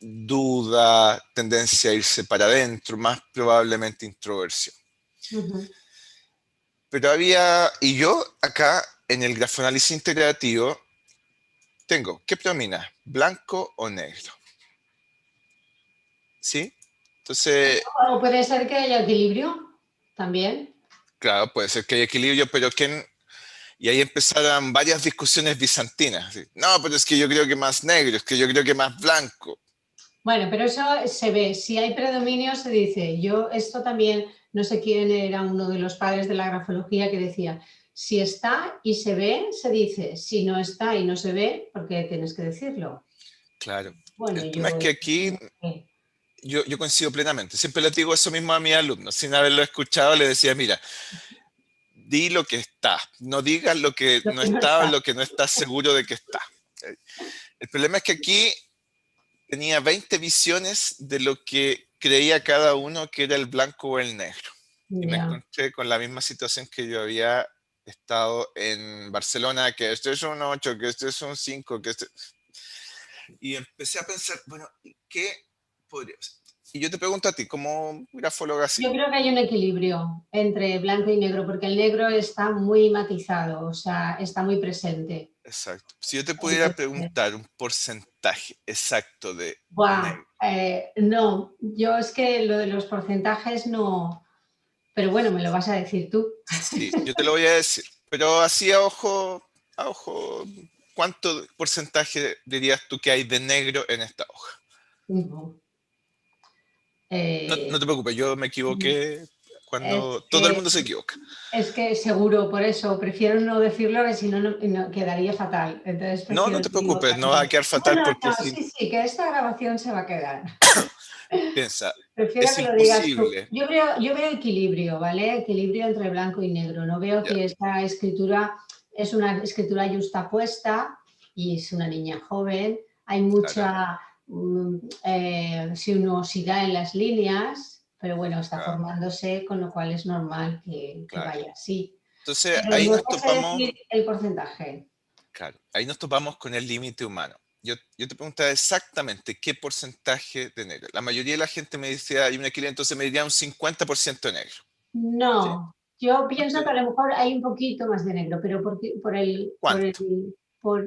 duda, tendencia a irse para adentro, más probablemente introversión. ujú. Pero había, y yo acá en el grafoanálisis integrativo tengo, ¿qué predomina? ¿Blanco o negro? ¿Sí? Entonces, O puede ser que haya equilibrio también. claro, puede ser que haya equilibrio, pero ¿quién? Y ahí empezaron varias discusiones bizantinas. ¿Sí? No, pero es que yo creo que más negro, es que yo creo que más blanco. Bueno, pero eso se ve. Si hay predominio, se dice. Yo, esto también, no sé quién era uno de los padres de la grafología que decía, si está y se ve, se dice. Si no está y no se ve, ¿por qué tienes que decirlo? Claro. Bueno, El tema es yo... que aquí yo coincido plenamente. Siempre les digo eso mismo a mis alumnos. Sin haberlo escuchado, les decía, mira, di lo que está. No digas lo que lo no que no está o está. lo que no estás seguro de que está. El problema es que aquí tenía 20 visiones de lo que creía cada uno que era el blanco o el negro. Y me Ya. encontré con la misma situación que yo había estado en Barcelona, que este es un 8, que este es un 5, que este... Y empecé a pensar, bueno, ¿qué podría ser? Y yo te pregunto a ti, como grafóloga así. Yo creo que hay un equilibrio entre blanco y negro, porque el negro está muy matizado, o sea, está muy presente. Exacto. Si yo te pudiera Entonces, preguntar un porcentaje exacto de buah, negro. no, yo es que lo de los porcentajes no, pero bueno, me lo vas a decir tú. Sí, yo te lo voy a decir. Pero así a ojo, ¿cuánto porcentaje dirías tú que hay de negro en esta hoja? No. No, Eh, no te preocupes, yo me equivoqué es cuando todo el que, mundo se equivoca. es que seguro, por eso prefiero no decirlo, que si no, quedaría fatal. Entonces No, no prefiero te no preocupes, no va a equivocarme. quedar fatal Bueno, porque no, si sí, sí, que esta grabación se va a quedar. piensa, Prefiero es que lo digas tú. imposible. Yo veo equilibrio, ¿vale? Equilibrio entre blanco y negro. No veo Ya, que esta escritura es una escritura yuxtapuesta y es una niña joven. Hay claro, mucha sinuosidad en las líneas, pero bueno, está claro, formándose, con lo cual es normal que claro. vaya así. Entonces Pero ahí no nos te sé topamos, decir el porcentaje. claro, ahí nos topamos con el límite humano. Yo te preguntaba exactamente qué porcentaje de negro. La mayoría de la gente me decía, hay un equilibrio, entonces me diría un 50% de negro. ¿Sí? No, yo pienso que ¿Cuánto? a lo mejor hay un poquito más de negro, pero ¿Cuánto?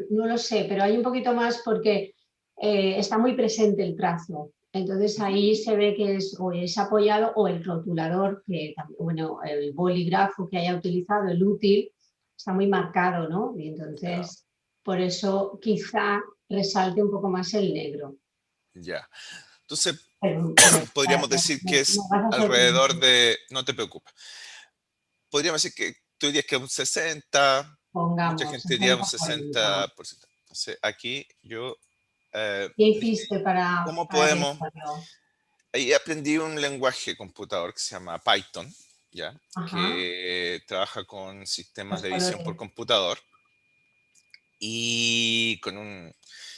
no lo sé, pero hay un poquito más porque está muy presente el trazo. Entonces Ujú. ahí se ve que es o es apoyado o el rotulador, que bueno, el bolígrafo que haya utilizado, el útil, está muy marcado, ¿no? Y Ya, entonces por eso quizá resalte un poco más el negro. ya. Entonces Pero podríamos decir que me es vas a hacer alrededor de, no te preocupes, podríamos decir que tú dirías que un 60, mucha pongamos gente diría un 60-40. 60%. Entonces aquí yo ¿Qué Dije, hiciste ¿cómo para podemos? realizarlo? Ahí aprendí un lenguaje computador que se llama Python, ¿ya? Ajá, Que trabaja con sistemas los de visión por colores. computador y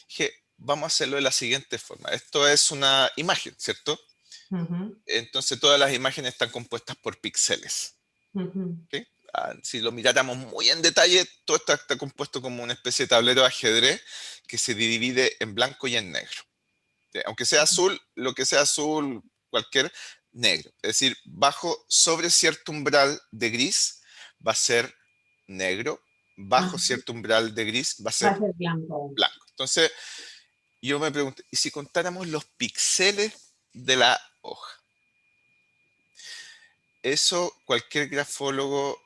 dije, vamos a hacerlo de la siguiente forma. Esto es una imagen, ¿cierto? Ujú, Entonces todas las imágenes están compuestas por píxeles. ujú. ¿Ok? Si lo miráramos muy en detalle, todo está compuesto como una especie de tablero de ajedrez que se divide en blanco y en negro. Aunque sea azul, lo que sea azul, cualquier negro. Es decir, bajo sobre cierto umbral de gris va a ser negro, bajo Ajá, cierto umbral de gris va a va ser a ser blanco. blanco. Entonces, yo me pregunté, ¿y si contáramos los píxeles de la hoja? Eso cualquier grafólogo,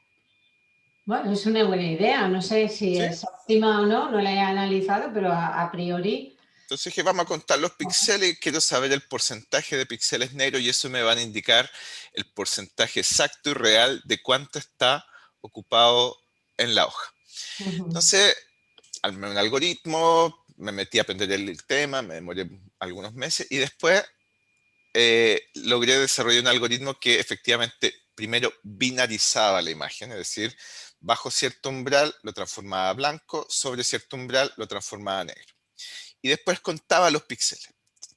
Bueno, es una buena idea. No sé si ¿sí? es óptima o no, no la he analizado, pero a priori. Entonces dije, vamos a contar los píxeles y quiero saber el porcentaje de píxeles negros y eso me van a indicar el porcentaje exacto y real de cuánto está ocupado en la hoja. Ujú, Entonces, armé un algoritmo, me metí a aprender el tema, me demoré algunos meses y después logré desarrollar un algoritmo que efectivamente primero binarizaba la imagen, es decir, bajo cierto umbral lo transformaba a blanco, sobre cierto umbral lo transformaba a negro. Y después contaba los píxeles.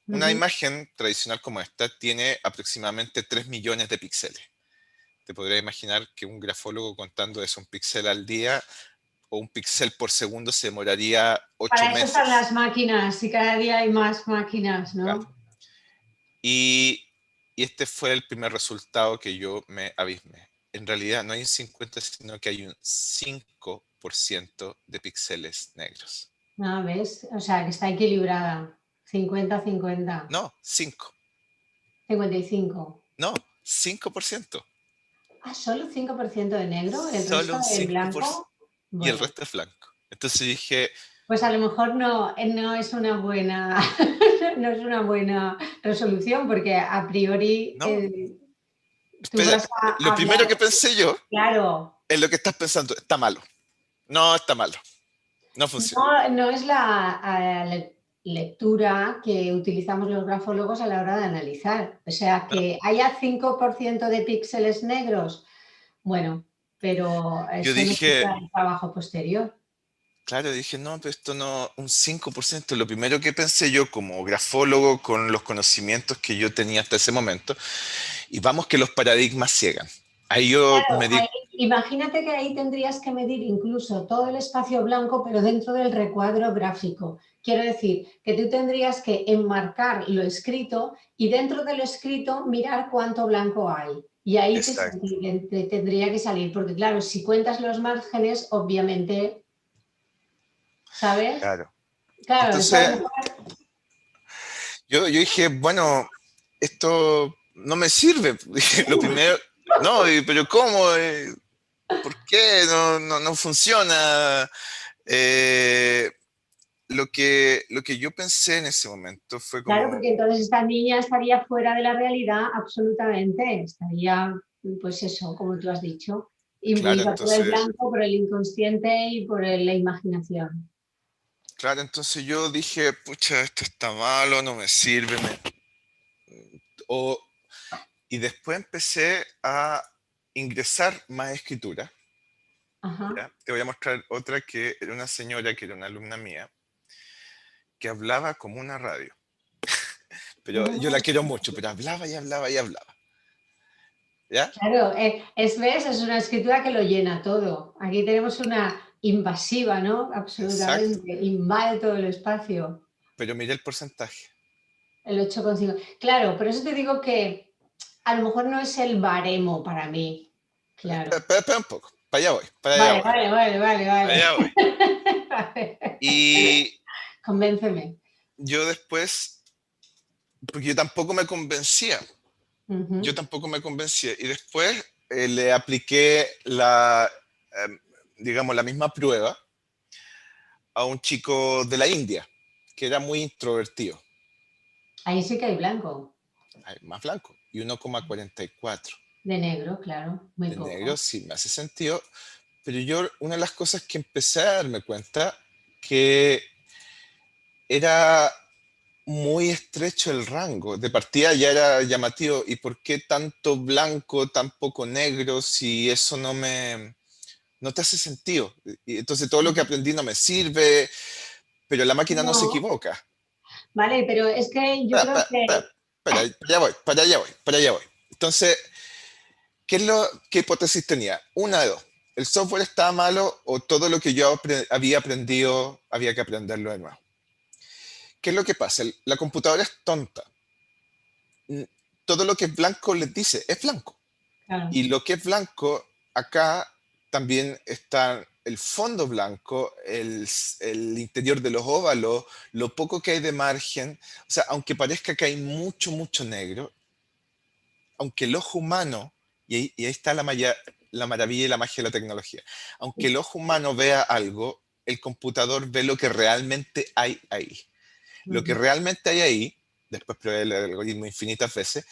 Una ujú. imagen tradicional como esta tiene aproximadamente 3 millones de píxeles. Te podrías imaginar que un grafólogo contando eso un píxel al día o un píxel por segundo se demoraría 8 Para eso están meses. las máquinas y cada día hay más máquinas, Claro. ¿no? Y este fue el primer resultado que yo me abismé. En realidad no hay un 50, sino que hay un 5% de píxeles negros. Ah, ¿ves? O sea, que está equilibrada. 50-50. No, 5. 55. No, 5%. Ah, solo 5% de negro, el Solo resto un en 5% blanco. y el Bueno, resto es blanco. Entonces dije, pues a lo mejor no, no es una buena, no es una buena resolución, porque a priori no, tú espera, vas a lo primero que hablar, pensé yo claro, es lo que estás pensando, está malo. No, está malo, no funciona. no es la lectura que utilizamos los grafólogos a la hora de analizar. O sea, ¿No? que haya 5% de píxeles negros, bueno, pero Yo eso no dije, quita el trabajo posterior. claro, dije, no, pero esto no, un 5%. Lo primero que pensé yo como grafólogo con los conocimientos que yo tenía hasta ese momento, y vamos que los paradigmas ciegan. Ahí yo Claro, me di, imagínate que ahí tendrías que medir incluso todo el espacio blanco, pero dentro del recuadro gráfico. Quiero decir que tú tendrías que enmarcar lo escrito y dentro de lo escrito mirar cuánto blanco hay. Y ahí exacto, te tendría que salir, porque claro, si cuentas los márgenes, obviamente, ¿sabes? claro. Claro, eso a lo Entonces, mejor. yo dije, bueno, esto no me sirve. Dije, lo primero, no, pero ¿cómo? ¿Por qué no funciona? Eh, lo que yo pensé en ese momento fue Claro, como, porque entonces esta niña estaría fuera de la realidad absolutamente, estaría, pues eso, como tú has dicho, claro, imbuida por el entonces, blanco, por el inconsciente y por la imaginación. claro, entonces yo dije, pucha, esto está malo, no me sirve. O, y después empecé a ingresar más escritura. Ajá. ¿Ya? Te voy a mostrar otra que era una señora que era una alumna mía, que hablaba como una radio. Pero yo la quiero mucho, pero hablaba y hablaba y hablaba. ¿Ya? Claro, ¿ves? Es una escritura que lo llena todo. Aquí tenemos una invasiva, ¿no? Exacto. Absolutamente, invade todo el espacio, Pero miré el porcentaje. el 8,5. Claro, por eso te digo que a lo mejor no es el baremo para mí. Espera, Claro. espera, espera un poco. Para allá Vale, voy. vale, vale, vale, Para vale. allá voy. Vale. Y Convénceme. yo después, porque yo tampoco me convencía. Yo Ujú. tampoco me convencía. Y después le apliqué eh, digamos, la misma prueba a un chico de la India, que era muy introvertido. Ahí sí que hay blanco. Más blanco, y 1,44 De negro, claro, muy de negro, poco. sí me hace sentido, pero yo una de las cosas que empecé a darme cuenta que era, muy estrecho el rango. De partida ya era llamativo. ¿Y por qué tanto blanco, tan poco negro, si eso no te hace sentido? Y entonces todo lo que aprendí no me sirve, pero la máquina no se No, equivoca. vale, pero es que yo creo que... Para allá voy, para allá voy, para allá voy. Entonces, ¿qué hipótesis tenía? Una de dos. ¿El software estaba malo o todo lo que yo había aprendido había que aprenderlo de nuevo? ¿Qué es lo que pasa? La computadora es tonta. Mm, Todo lo que es blanco les dice, es blanco. Claro. Y lo que es blanco, acá también está el fondo blanco, el interior de los óvalos, lo poco que hay de margen. O sea, aunque parezca que hay mucho, mucho negro, aunque el ojo humano, y ahí está la maravilla y la magia de la tecnología, aunque el ojo humano vea algo, el computador ve lo que realmente hay ahí. Lo que Ujú. realmente hay ahí, después probé el algoritmo infinitas veces,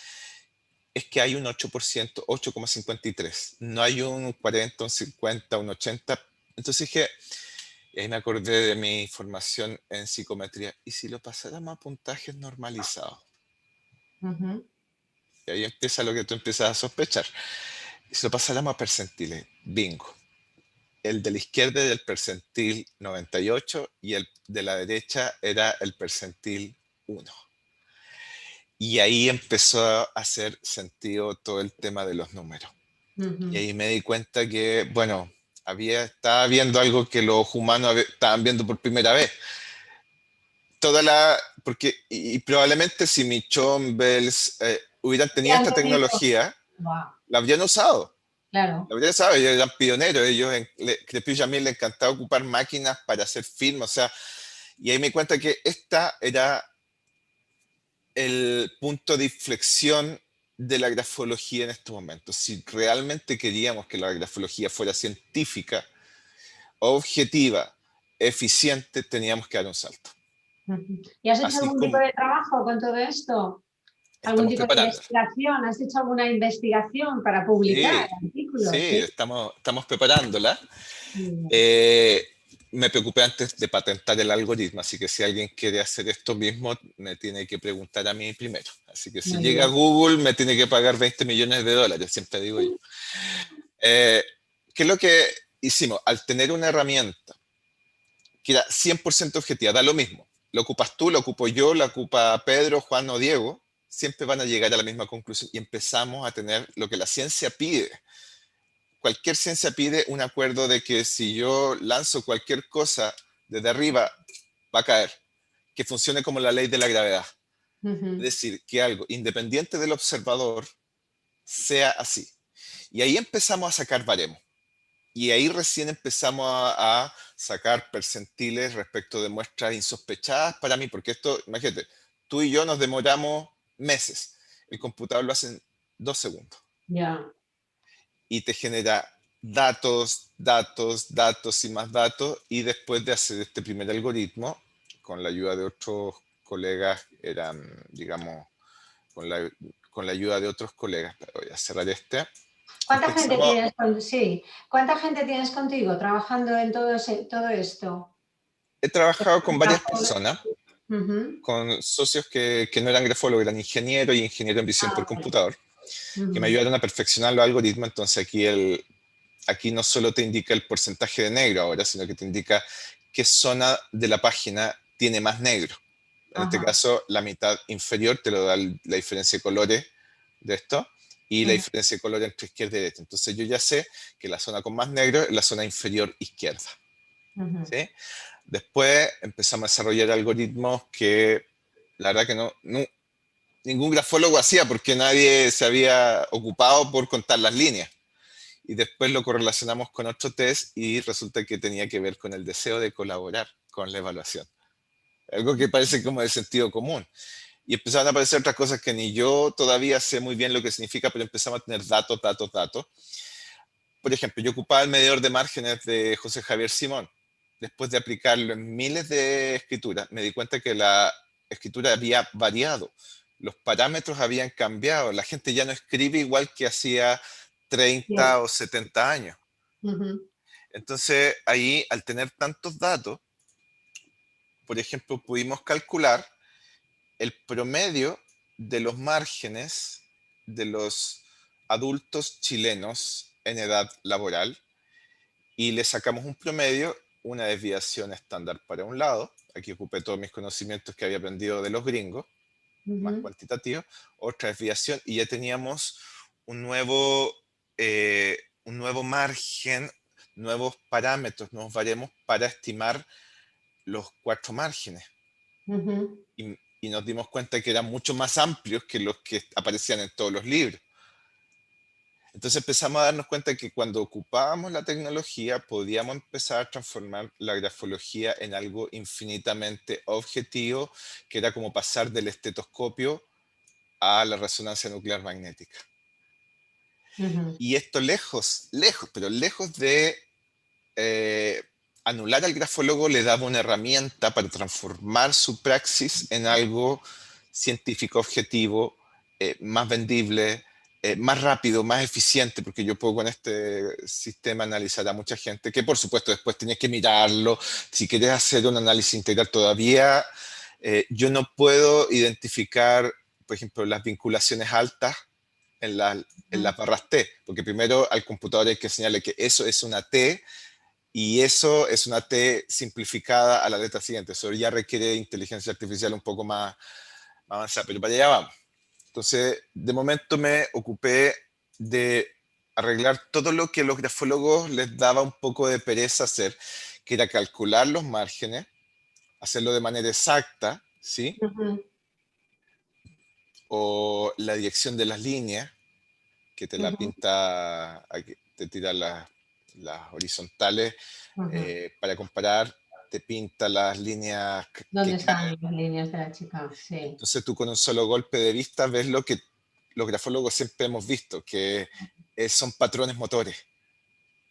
es que hay un 8%, 8,53. No hay un 40, un 50, un 80. Entonces dije, y ahí me acordé de mi formación en psicometría, ¿y si lo pasáramos a puntajes normalizados? Ujú. Y ahí empieza lo que tú empiezas a sospechar. Y si lo pasáramos a percentiles, bingo. El de la izquierda era el percentil 98 y el de la derecha era el percentil 1. Y ahí empezó a hacer sentido todo el tema de los números. Y Ujú. ahí me di cuenta que, bueno, estaba viendo algo que los humanos estaban viendo por primera vez. Y probablemente si Michon, Bells hubieran Ya tenido han esta tenido... tecnología, Wow, la habrían usado. claro. La verdad, ¿sabes? Ellos eran pioneros, Crepusci también le encantaba ocupar máquinas para hacer film, o sea, y ahí me di cuenta que esta era el punto de inflexión de la grafología en estos momentos. Si realmente queríamos que la grafología fuera científica, objetiva, eficiente, teníamos que dar un salto. Ujú. ¿Y has hecho Así algún tipo como de trabajo con todo esto? ¿Algún estamos tipo de preparándola. investigación? ¿Has hecho alguna investigación para publicar Sí, sí, artículos? Sí. estamos preparándola. Muy bien. Eh, Me preocupé antes de patentar el algoritmo, así que si alguien quiere hacer esto mismo, me tiene que preguntar a mí primero. Así que si Muy llega a bien. Google, me tiene que pagar 20 millones de dólares, siempre digo yo. Eh, ¿Qué es lo que hicimos? Al tener una herramienta que era 100% objetiva, da lo mismo. Lo ocupas tú, lo ocupo yo, lo ocupa Pedro, Juan o Diego, siempre van a llegar a la misma conclusión y empezamos a tener lo que la ciencia pide. Cualquier ciencia pide un acuerdo de que si yo lanzo cualquier cosa desde arriba, va a caer, que funcione como la ley de la gravedad. Es Ujú. decir, que algo independiente del observador sea así. Y ahí empezamos a sacar baremos. Y ahí recién empezamos a sacar percentiles respecto de muestras insospechadas para mí, porque esto, imagínate, tú y yo nos demoramos meses. El computador lo hace en 2 segundos Ya. y te genera datos, datos, datos y más datos. Y después de hacer este primer algoritmo, con la ayuda de otros colegas, eran, digamos, con la, con la ayuda de otros colegas, voy a cerrar este, ¿Cuánta gente empezamos, tienes sí. ¿Cuánta gente tienes contigo trabajando en todo esto? he trabajado con varias Grafólogos. personas, Ujú. con socios que no eran grafólogos, eran ingenieros y ingenieros en visión por Ah, vale. computador, que me Ujú. ayudaron a perfeccionar los algoritmos. Entonces aquí no solo te indica el porcentaje de negro ahora, sino que te indica qué zona de la página tiene más negro. En este Ajá. caso, la mitad inferior te lo da la diferencia de colores de esto y la Ujú. diferencia de colores entre izquierda y derecha. Entonces yo ya sé que la zona con más negro es la zona inferior izquierda. Ujú. ¿Sí? Después empezamos a desarrollar algoritmos que la verdad que ningún grafólogo hacía porque nadie se había ocupado por contar las líneas. Y después lo correlacionamos con otro test y resulta que tenía que ver con el deseo de colaborar con la evaluación. Algo que parece como de sentido común. Y empezaron a aparecer otras cosas que ni yo todavía sé muy bien lo que significa, pero empezamos a tener datos, datos, datos. Por ejemplo, yo ocupaba el medidor de márgenes de José Javier Simón. Después de aplicarlo en miles de escrituras, me di cuenta que la escritura había variado. Los parámetros habían cambiado. La gente ya no escribe igual que hacía Bien. 30 o 70 años. Ujú. Entonces, ahí, al tener tantos datos, por ejemplo, pudimos calcular el promedio de los márgenes de los adultos chilenos en edad laboral y le sacamos un promedio, una desviación estándar para un lado. Aquí ocupé todos mis conocimientos que había aprendido de los gringos, más Ujú, cuantitativo, otra desviación y ya teníamos un nuevo, eh, un nuevo margen, nuevos parámetros, nuevos baremos para estimar los cuatro márgenes. ujú. Y nos dimos cuenta que eran mucho más amplios que los que aparecían en todos los libros. Entonces empezamos a darnos cuenta que cuando ocupábamos la tecnología podíamos empezar a transformar la grafología en algo infinitamente objetivo, que era como pasar del estetoscopio a la resonancia nuclear magnética. Ujú, Y esto lejos, lejos, pero lejos de eh, anular al grafólogo, le daba una herramienta para transformar su praxis en algo científico objetivo, más vendible, más rápido, más eficiente, porque yo puedo con este sistema analizar a mucha gente, que por supuesto después tienes que mirarlo. Si quieres hacer un análisis integral todavía, yo no puedo identificar, por ejemplo, las vinculaciones altas en, en ujú. las barras T, porque primero al computador hay que enseñarle que eso es una T y eso es una T simplificada a la letra siguiente. Eso ya requiere inteligencia artificial un poco más, más avanzada, pero para allá vamos. Entonces, de momento me ocupé de arreglar todo lo que a los grafólogos les daba un poco de pereza hacer, que era calcular los márgenes, hacerlo de manera exacta, ¿sí? Ujú, O la dirección de las líneas, que te la ujú, pinta, te tira las horizontales ujú. para comparar, te pinta las líneas ¿Dónde que están caen. las líneas de la chica? Sí. Entonces tú con un solo golpe de vista ves lo que los grafólogos siempre hemos visto, que son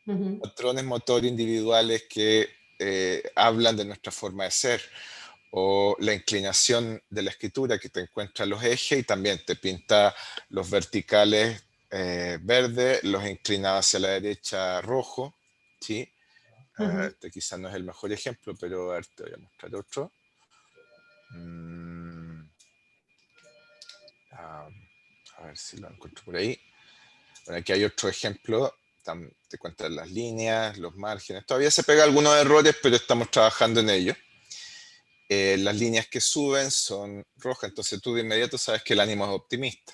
Ujú, patrones motor individuales que hablan de nuestra forma de ser, o la inclinación de la escritura que te encuentra los ejes y también te pinta los verticales verde, los inclinados hacia la derecha rojo, ¿sí? ujú. Este quizás no es el mejor ejemplo, pero a ver, te voy a mostrar otro. Mm, ah, a ver si lo encuentro por ahí. Bueno, aquí hay otro ejemplo. Te cuentan las líneas, los márgenes. Todavía se pega algunos errores, pero estamos trabajando en ello. Las líneas que suben son rojas, entonces tú de inmediato sabes que el ánimo es optimista.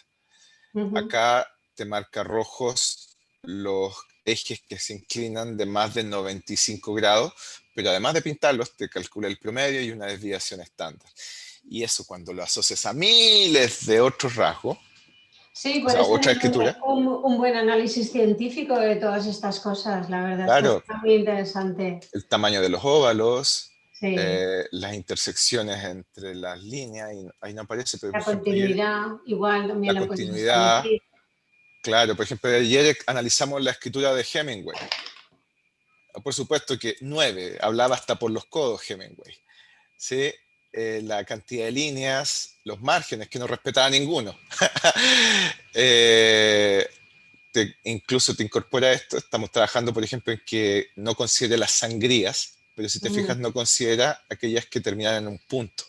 Ujú, Acá te marca rojos los ejes que se inclinan de más de 95 grados, pero además de pintarlos, te calcula el promedio y una desviación estándar. Y eso cuando lo asocias a miles de otros rasgos, sí, o sea, puedes otra tener escritura, un buen análisis científico de todas estas cosas. La verdad es que es claro, muy interesante. el tamaño de los óvalos, Sí, las intersecciones entre las líneas, y ahí no aparece, pero por la ejemplo ayer continuidad, igual también la la puedes continuidad, establecer. claro, por ejemplo ayer analizamos la escritura de Hemingway. Por supuesto que 9, hablaba hasta por los codos Hemingway. ¿Sí? La cantidad de líneas, los márgenes, que no respetaba ninguno. eh, incluso te incorpora esto. Estamos trabajando, por ejemplo, en que no considere las sangrías, pero si te fijas, Ujú, no considera aquellas que terminan en un punto,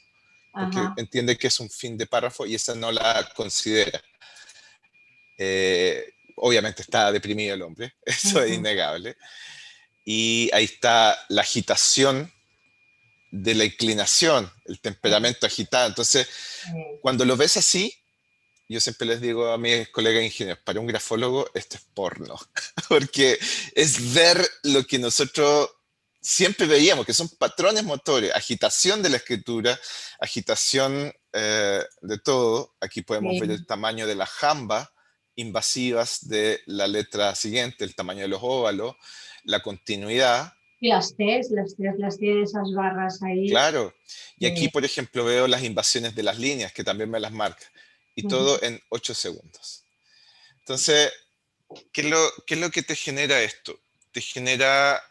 porque ajá, entiende que es un fin de párrafo y esa no la considera. Obviamente está deprimido el hombre, eso es ujú, innegable. Y ahí está la agitación de la inclinación, el sí, temperamento agitado. Entonces, sí. cuando lo ves así, yo siempre les digo a mis colegas ingenieros, para un grafólogo esto es porno, porque es ver lo que nosotros siempre veíamos, que son patrones motores, agitación de la escritura, agitación de todo. Aquí podemos ver el Sí. tamaño de las jambas invasivas de la letra siguiente, el tamaño de los óvalos, la continuidad. Y las tienen esas barras ahí. Claro. Y aquí, Sí. por ejemplo, veo las invasiones de las líneas, que también me las marca. Y Ujú, todo en 8 segundos. Entonces, qué es lo que te genera esto? Te genera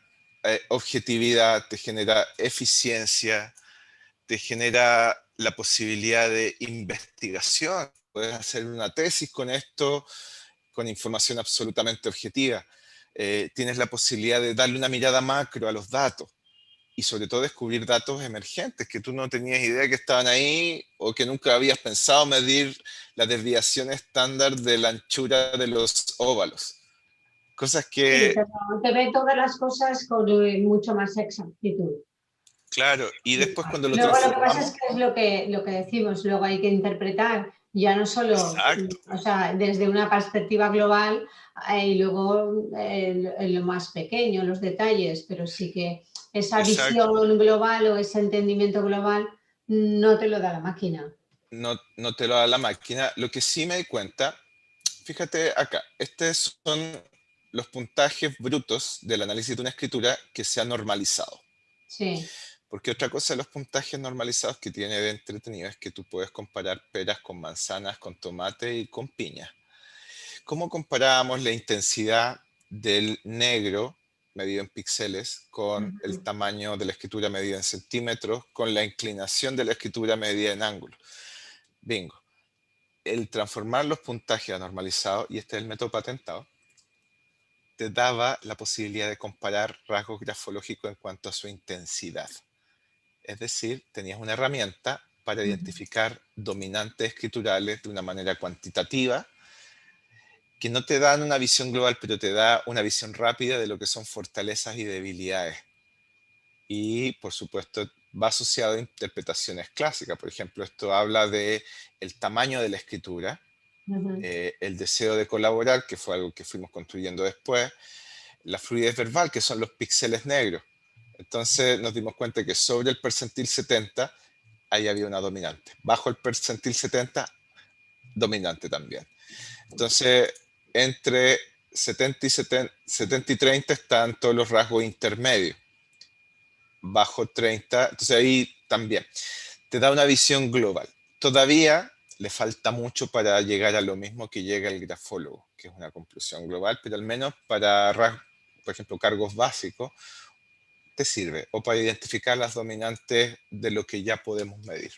objetividad, te genera eficiencia, te genera la posibilidad de investigación. Puedes hacer una tesis con esto, con información absolutamente objetiva. Tienes la posibilidad de darle una mirada macro a los datos. y sobre todo descubrir datos emergentes que tú no tenías idea que estaban ahí o que nunca habías pensado medir la desviación estándar de la anchura de los óvalos. Cosas Sí, que, pero te ve todas las cosas con mucho más exactitud. claro, y después cuando lo Luego lo que pasa es transformamos, que es lo que decimos, luego hay que interpretar ya no solo, exacto, o sea, desde una perspectiva global y luego en lo más pequeño, los detalles, pero sí que esa exacto, visión global o ese entendimiento global no te lo da la máquina. no te lo da la máquina. Lo que sí me di cuenta, fíjate acá, estos son los puntajes brutos del análisis de una escritura que se ha normalizado. Sí. Porque otra cosa de los puntajes normalizados que tiene de entretenido es que tú puedes comparar peras con manzanas, con tomate y con piña. ¿Cómo comparábamos la intensidad del negro medido en píxeles con el Ujú. tamaño de la escritura medida en centímetros, con la inclinación de la escritura medida en ángulo? Bingo. El transformar los puntajes a normalizados, y este es el método patentado, te daba la posibilidad de comparar rasgos grafológicos en cuanto a su intensidad. Es decir, tenías una herramienta para Ujú. identificar dominantes escriturales de una manera cuantitativa, que no te dan una visión global, pero te da una visión rápida de lo que son fortalezas y debilidades. Y, por supuesto, va asociado a interpretaciones clásicas. Por ejemplo, esto habla de el tamaño de la escritura, Ujú. el deseo de colaborar, que fue algo que fuimos construyendo después, la fluidez verbal, que son los píxeles negros. Entonces nos dimos cuenta que sobre el percentil 70 ahí había una dominante. Bajo el percentil 70, dominante también. Entonces, entre 70 y, 70 y 30 están todos los rasgos intermedios. Bajo 30, entonces ahí también. Te da una visión global. Todavía le falta mucho para llegar a lo mismo que llega el grafólogo, que es una conclusión global, pero al menos para, por ejemplo, cargos básicos, te sirve, o para identificar las dominantes de lo que ya podemos medir.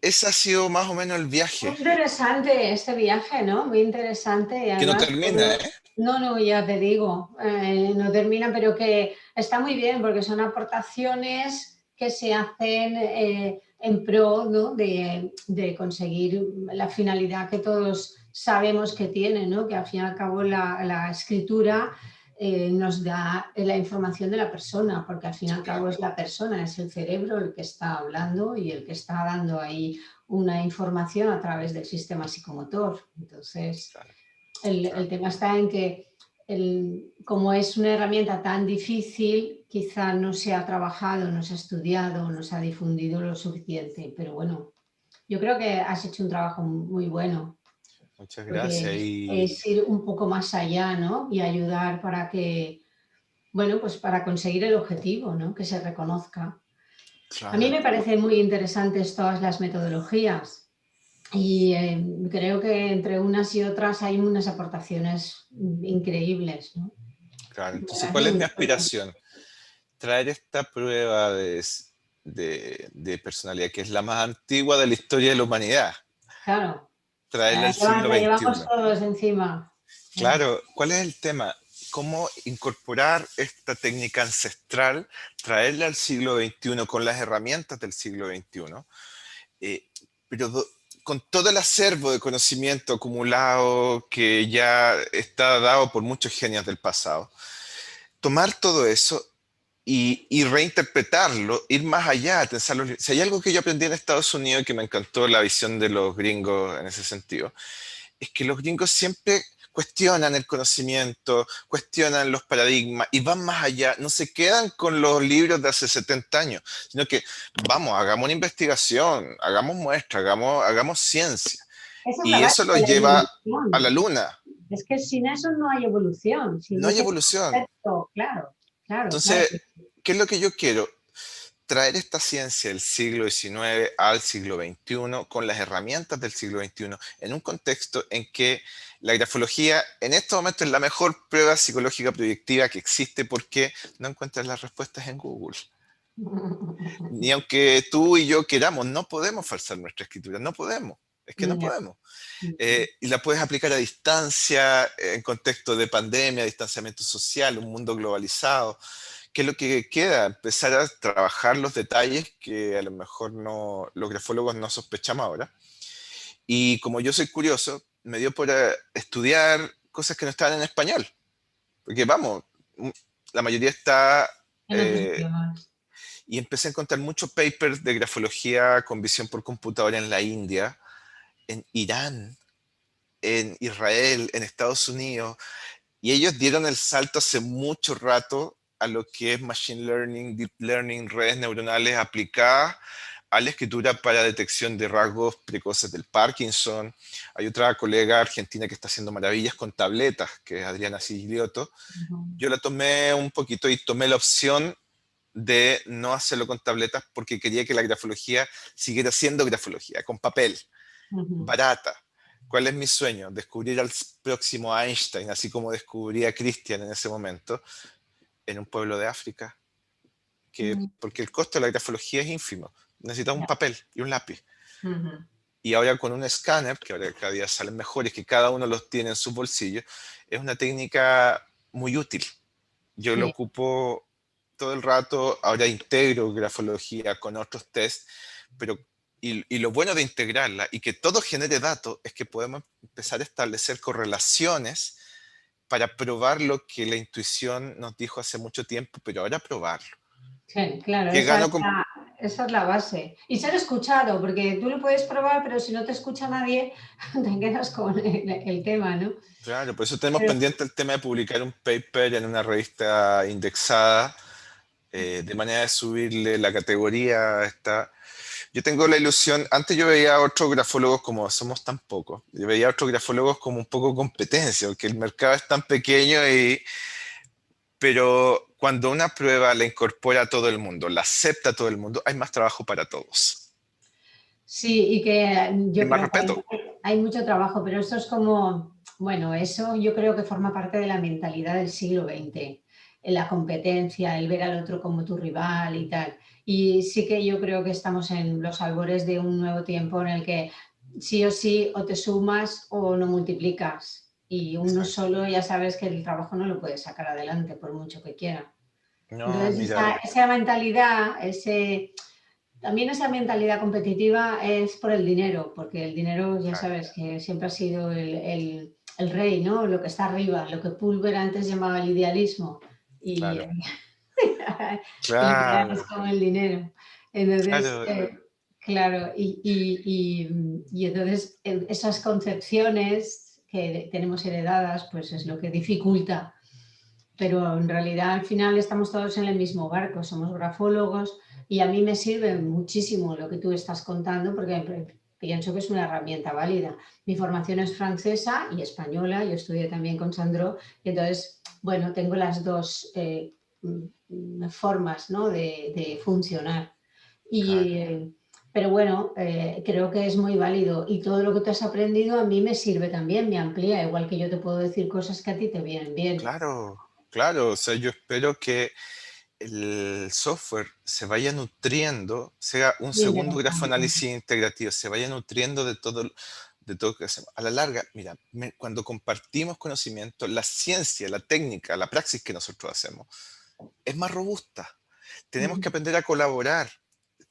Ese ha sido más o menos el Muy viaje, interesante este viaje, ¿no? Muy interesante y que no además, termina, ¿eh? no, no, ya te digo, no termina, pero que está muy bien porque son aportaciones que se hacen en pro, ¿no? de conseguir la finalidad que todos sabemos que tiene, ¿no? Que al fin y al cabo la escritura nos da la información de la persona, porque al fin y al cabo Claro, es la persona, es el cerebro el que está hablando y el que está dando ahí una información a través del sistema psicomotor. Entonces, claro, el claro. tema está en que como es una herramienta tan difícil, quizá no se ha trabajado, no se ha estudiado, no se ha difundido lo suficiente. Pero bueno, yo creo que has hecho un trabajo muy bueno, Muchas porque gracias. Y es ir un poco más allá, ¿no? Y ayudar para que, bueno, pues para conseguir el objetivo, ¿no? Que se reconozca. A mí claro, me parecen muy interesantes todas las metodologías. Y creo que entre unas y otras hay unas aportaciones increíbles, ¿no? claro. Me Entonces, parece ¿cuál es muy mi interesante. aspiración? Traer esta prueba de personalidad, que es la más antigua de la historia de la humanidad, Claro, traerla al siglo la llevamos XXI. todos encima. Claro, ¿cuál es el tema? ¿Cómo incorporar esta técnica ancestral, traerla al siglo XXI con las herramientas del siglo XXI, eh, pero con todo el acervo de conocimiento acumulado que ya está dado por muchos genios del pasado? Tomar todo eso y reinterpretarlo, ir más allá, pensarlo. Si hay algo que yo aprendí en Estados Unidos y que me encantó la visión de los gringos en ese sentido, es que los gringos siempre cuestionan el conocimiento, cuestionan los paradigmas y van más allá, no se quedan con los libros de hace 70 años, sino que vamos, hagamos una investigación, hagamos muestra, hagamos ciencia. Esa es la Y base eso de los la lleva a la evolución. luna. Es que sin eso no hay evolución, sin No hay ese evolución. concepto, claro, claro, claro. Entonces, ¿qué es lo que yo quiero? Traer esta ciencia del siglo XIX al siglo XXI con las herramientas del siglo XXI en un contexto en que la grafología en este momento es la mejor prueba psicológica proyectiva que existe porque no encuentras las respuestas en Google. Ni aunque tú y yo queramos, no podemos falsar nuestra escritura, no podemos, es que no Ya. podemos. Y la puedes aplicar a distancia, en contexto de pandemia, distanciamiento social, un mundo globalizado. ¿qué es lo que queda? Empezar a trabajar los detalles que a lo mejor no, los grafólogos no sospechamos ahora. Y como yo soy curioso, me dio por estudiar cosas que no estaban en español. Porque vamos, la mayoría está... En otros eh, idiomas. y empecé a encontrar muchos papers de grafología con visión por computadora en la India, en Irán, en Israel, en Estados Unidos. Y ellos dieron el salto hace mucho rato a lo que es Machine Learning, Deep Learning, redes neuronales aplicadas a la escritura para detección de rasgos precoces del Parkinson. Hay otra colega argentina que está haciendo maravillas con tabletas, que es Adriana Siglioto. Ujú, Yo la tomé un poquito y tomé la opción de no hacerlo con tabletas porque quería que la grafología siguiera siendo grafología, con papel, ujú. barata. ¿Cuál es mi sueño? Descubrir al próximo Einstein, así como descubrí a Christian en ese momento, en un pueblo de África, Mm, porque el costo de la grafología es ínfimo. Necesitas un ya. papel y un lápiz. Ujú. Y ahora con un escáner, que ahora cada día salen mejores, que cada uno los tiene en su bolsillo, es una técnica muy útil. Yo lo Sí, ocupo todo el rato, ahora integro grafología con otros tests, pero y lo bueno de integrarla y que todo genere datos es que podemos empezar a establecer correlaciones para probar lo que la intuición nos dijo hace mucho tiempo, pero ahora probarlo. sí, claro, ¿Qué gano con...? esa es la base. Y ser escuchado, porque tú lo puedes probar, pero si no te escucha nadie, te quedas con el tema, ¿no? Claro, por eso tenemos Pero pendiente el tema de publicar un paper en una revista indexada, de manera de subirle la categoría a esta. Yo tengo la ilusión, antes yo veía a otros grafólogos como somos tan pocos, yo veía a otros grafólogos como un poco competencia, porque el mercado es tan pequeño pero cuando una prueba la incorpora a todo el mundo, la acepta a todo el mundo, hay más trabajo para todos. sí, y que Y yo más creo que respeto. hay mucho trabajo, pero esto es como, bueno, eso yo creo que forma parte de la mentalidad del siglo XX, en la competencia, el ver al otro como tu rival y tal. Y sí que yo creo que estamos en los albores de un nuevo tiempo en el que sí o sí o te sumas o no multiplicas. Y uno Exacto. solo ya sabes que el trabajo no lo puede sacar adelante por mucho que quiera. No, Entonces, mira, esa mentalidad, también esa mentalidad competitiva es por el dinero, porque el dinero ya claro, sabes que siempre ha sido el rey, ¿no? Lo que está arriba, lo que Pulver antes llamaba el idealismo. Y, claro, y lo que claro, es con el dinero. Entonces, claro, claro, y entonces esas concepciones que tenemos heredadas, pues es lo que dificulta, pero en realidad al final estamos todos en el mismo barco, somos grafólogos y a mí me sirve muchísimo lo que tú estás contando porque pienso que es una herramienta válida. Mi formación es francesa y española, yo estudié también con Sandro y entonces, bueno, tengo las dos formas, ¿no? de funcionar. Y, claro. pero bueno, creo que es muy válido y todo lo que tú has aprendido a mí me sirve también, me amplía, igual que yo te puedo decir cosas que a ti te vienen bien. Claro, claro, o sea, yo espero que el software se vaya nutriendo, sea un Muy segundo interesante. grafoanálisis integrativo, se vaya nutriendo de todo lo que hacemos. A la larga, mira, cuando compartimos conocimiento, la ciencia, la técnica, la praxis que nosotros hacemos es más robusta. Tenemos que Ujú, aprender a colaborar.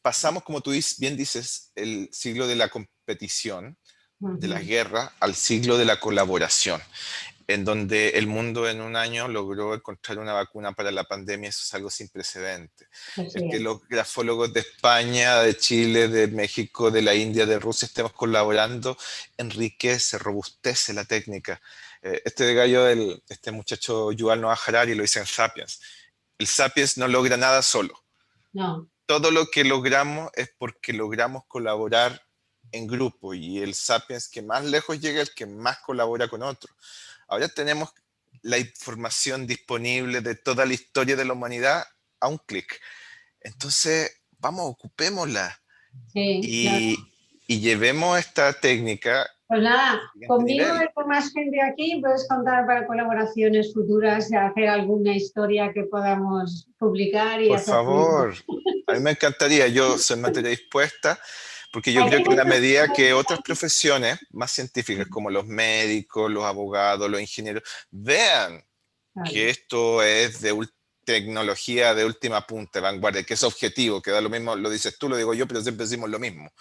Pasamos, como tú bien dices, el siglo de la competición, de la ujú. guerra, al siglo de la colaboración, en donde el mundo en un año logró encontrar una vacuna para la pandemia. Eso es algo sin precedentes. El Así que es. los grafólogos de España, de Chile, de México, de la India, de Rusia estemos colaborando enriquece, robustece la técnica. Este de gallo, este muchacho Yuval Noah Harari lo dice en Sapiens. El Sapiens no logra nada solo. No, Todo lo que logramos es porque logramos colaborar en grupo y el Sapiens que más lejos llega es el que más colabora con otros. Ahora tenemos la información disponible de toda la historia de la humanidad a un clic. Entonces, vamos, ocupémosla sí, claro. y, y llevemos esta técnica Pues nada, al siguiente conmigo nivel. y con más gente aquí puedes contar para colaboraciones futuras, hacer alguna historia que podamos publicar y Por hacer ruido. favor, a mí me encantaría, yo soy materia dispuesta, porque yo Aquí creo hay que en la muchos. medida que otras profesiones más científicas, como los médicos, los abogados, los ingenieros, vean Claro, que esto es tecnología de última punta, vanguardia, que es objetivo, que da lo mismo, lo dices tú, lo digo yo, pero siempre decimos lo mismo.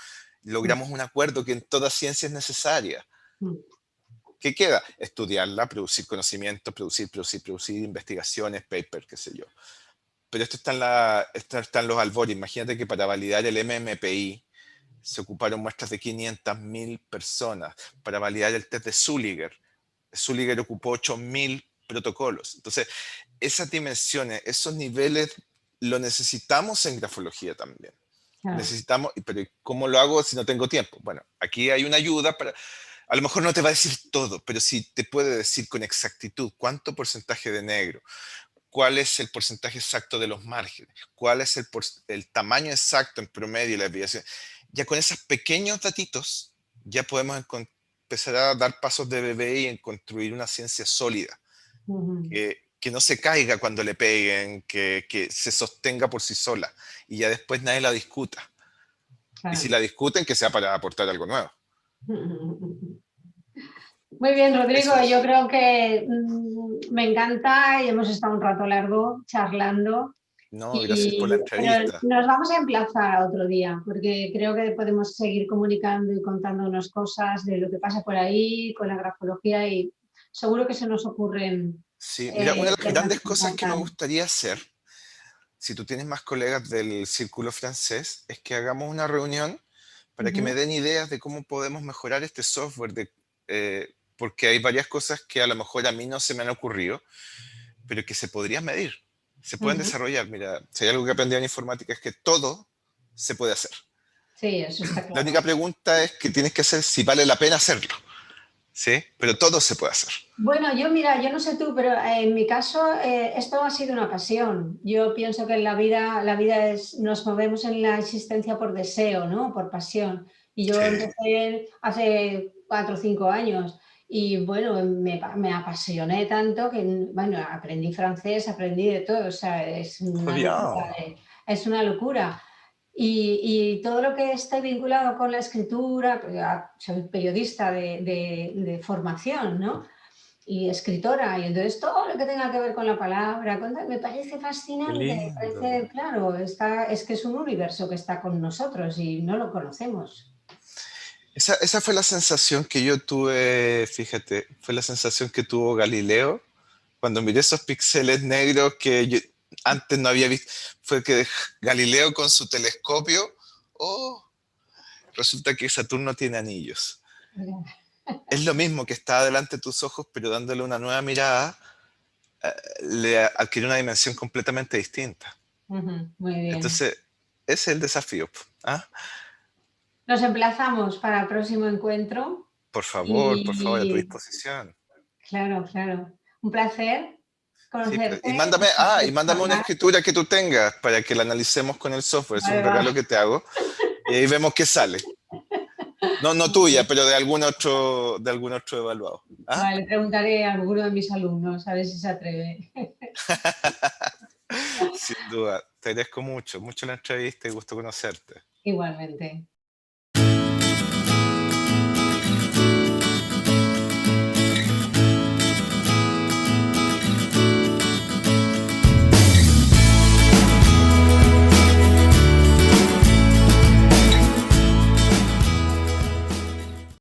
Logramos un acuerdo que en toda ciencia es necesaria. ¿Qué queda? Estudiarla, producir conocimiento, producir investigaciones, papers, qué sé yo. Pero esto está en los albores. Imagínate que para validar el MMPI se ocuparon muestras de 500.000 personas. Para validar el test de Zuliger ocupó 8.000 protocolos. Entonces, esas dimensiones, esos niveles, lo necesitamos en grafología también. Claro. Necesitamos, pero ¿cómo lo hago si no tengo tiempo? Bueno, aquí hay una ayuda para, a lo mejor no te va a decir todo, pero sí te puede decir con exactitud cuánto porcentaje de negro, cuál es el porcentaje exacto de los márgenes, cuál es el tamaño exacto en promedio y la desviación. Ya con esos pequeños datitos, ya podemos empezar a dar pasos de bebé y en construir una ciencia sólida, que no se caiga cuando le peguen, que se sostenga por sí sola y ya después nadie la discuta. Y si Claro. la discuten, que sea para aportar algo nuevo. Muy bien, Rodrigo. Eso Yo es. creo que me encanta y hemos estado un rato largo charlando. No, gracias por la Pero entrevista. nos vamos a emplazar a otro día, porque creo que podemos seguir comunicando y contándonos cosas de lo que pasa por ahí con la grafología y seguro que se nos ocurren Sí, mira, una de las temas grandes que cosas que me tratar. gustaría hacer, si tú tienes más colegas del círculo francés, es que hagamos una reunión para que me Ujú, den ideas de cómo podemos mejorar este software, porque hay varias cosas que a lo mejor a mí no se me han ocurrido, pero que se podrían medir, se pueden ujú. desarrollar. Mira, si hay algo que aprendí en informática es que todo se puede hacer. Sí, eso está La única claro. pregunta es que tienes que hacer si vale la pena hacerlo, ¿sí? Pero todo se puede hacer. Bueno, yo mira, yo no sé tú, pero en mi caso esto ha sido una pasión. Yo pienso que en la vida es, nos movemos en la existencia por deseo, ¿no? Por pasión. Y yo Sí, empecé hace 4 o 5 años y bueno, me apasioné tanto que, bueno, aprendí francés, aprendí de todo, o sea, es muy una bien. locura, es una locura. Y todo lo que esté vinculado con la escritura, pues, soy periodista de formación, ¿no? Y escritora, y entonces todo lo que tenga que ver con la palabra, me parece Qué fascinante, me lindo. parece, claro, es que es un universo que está con nosotros y no lo conocemos. Esa fue la sensación que yo tuve, fíjate, fue la sensación que tuvo Galileo cuando miré esos píxeles negros que yo antes no había visto. Fue que Galileo con su telescopio, oh, resulta que Saturno tiene anillos. Es lo mismo que está delante de tus ojos, pero dándole una nueva mirada, le adquiere una dimensión completamente distinta. Ujú, muy bien. Entonces, ese es el desafío. ¿Ah? Nos emplazamos para el próximo encuentro Por favor, a tu y, disposición. claro, claro, un placer Sí, conocerte, y mándame una charlar. escritura que tú tengas para que la analicemos con el software. Es un Vale, va. regalo que te hago y ahí vemos qué sale. No, no tuya, pero de algún otro evaluado. ¿Ah? Vale, preguntaré a alguno de mis alumnos a ver si se atreve. Sin duda. Te agradezco mucho, mucho la entrevista y gusto conocerte. Igualmente.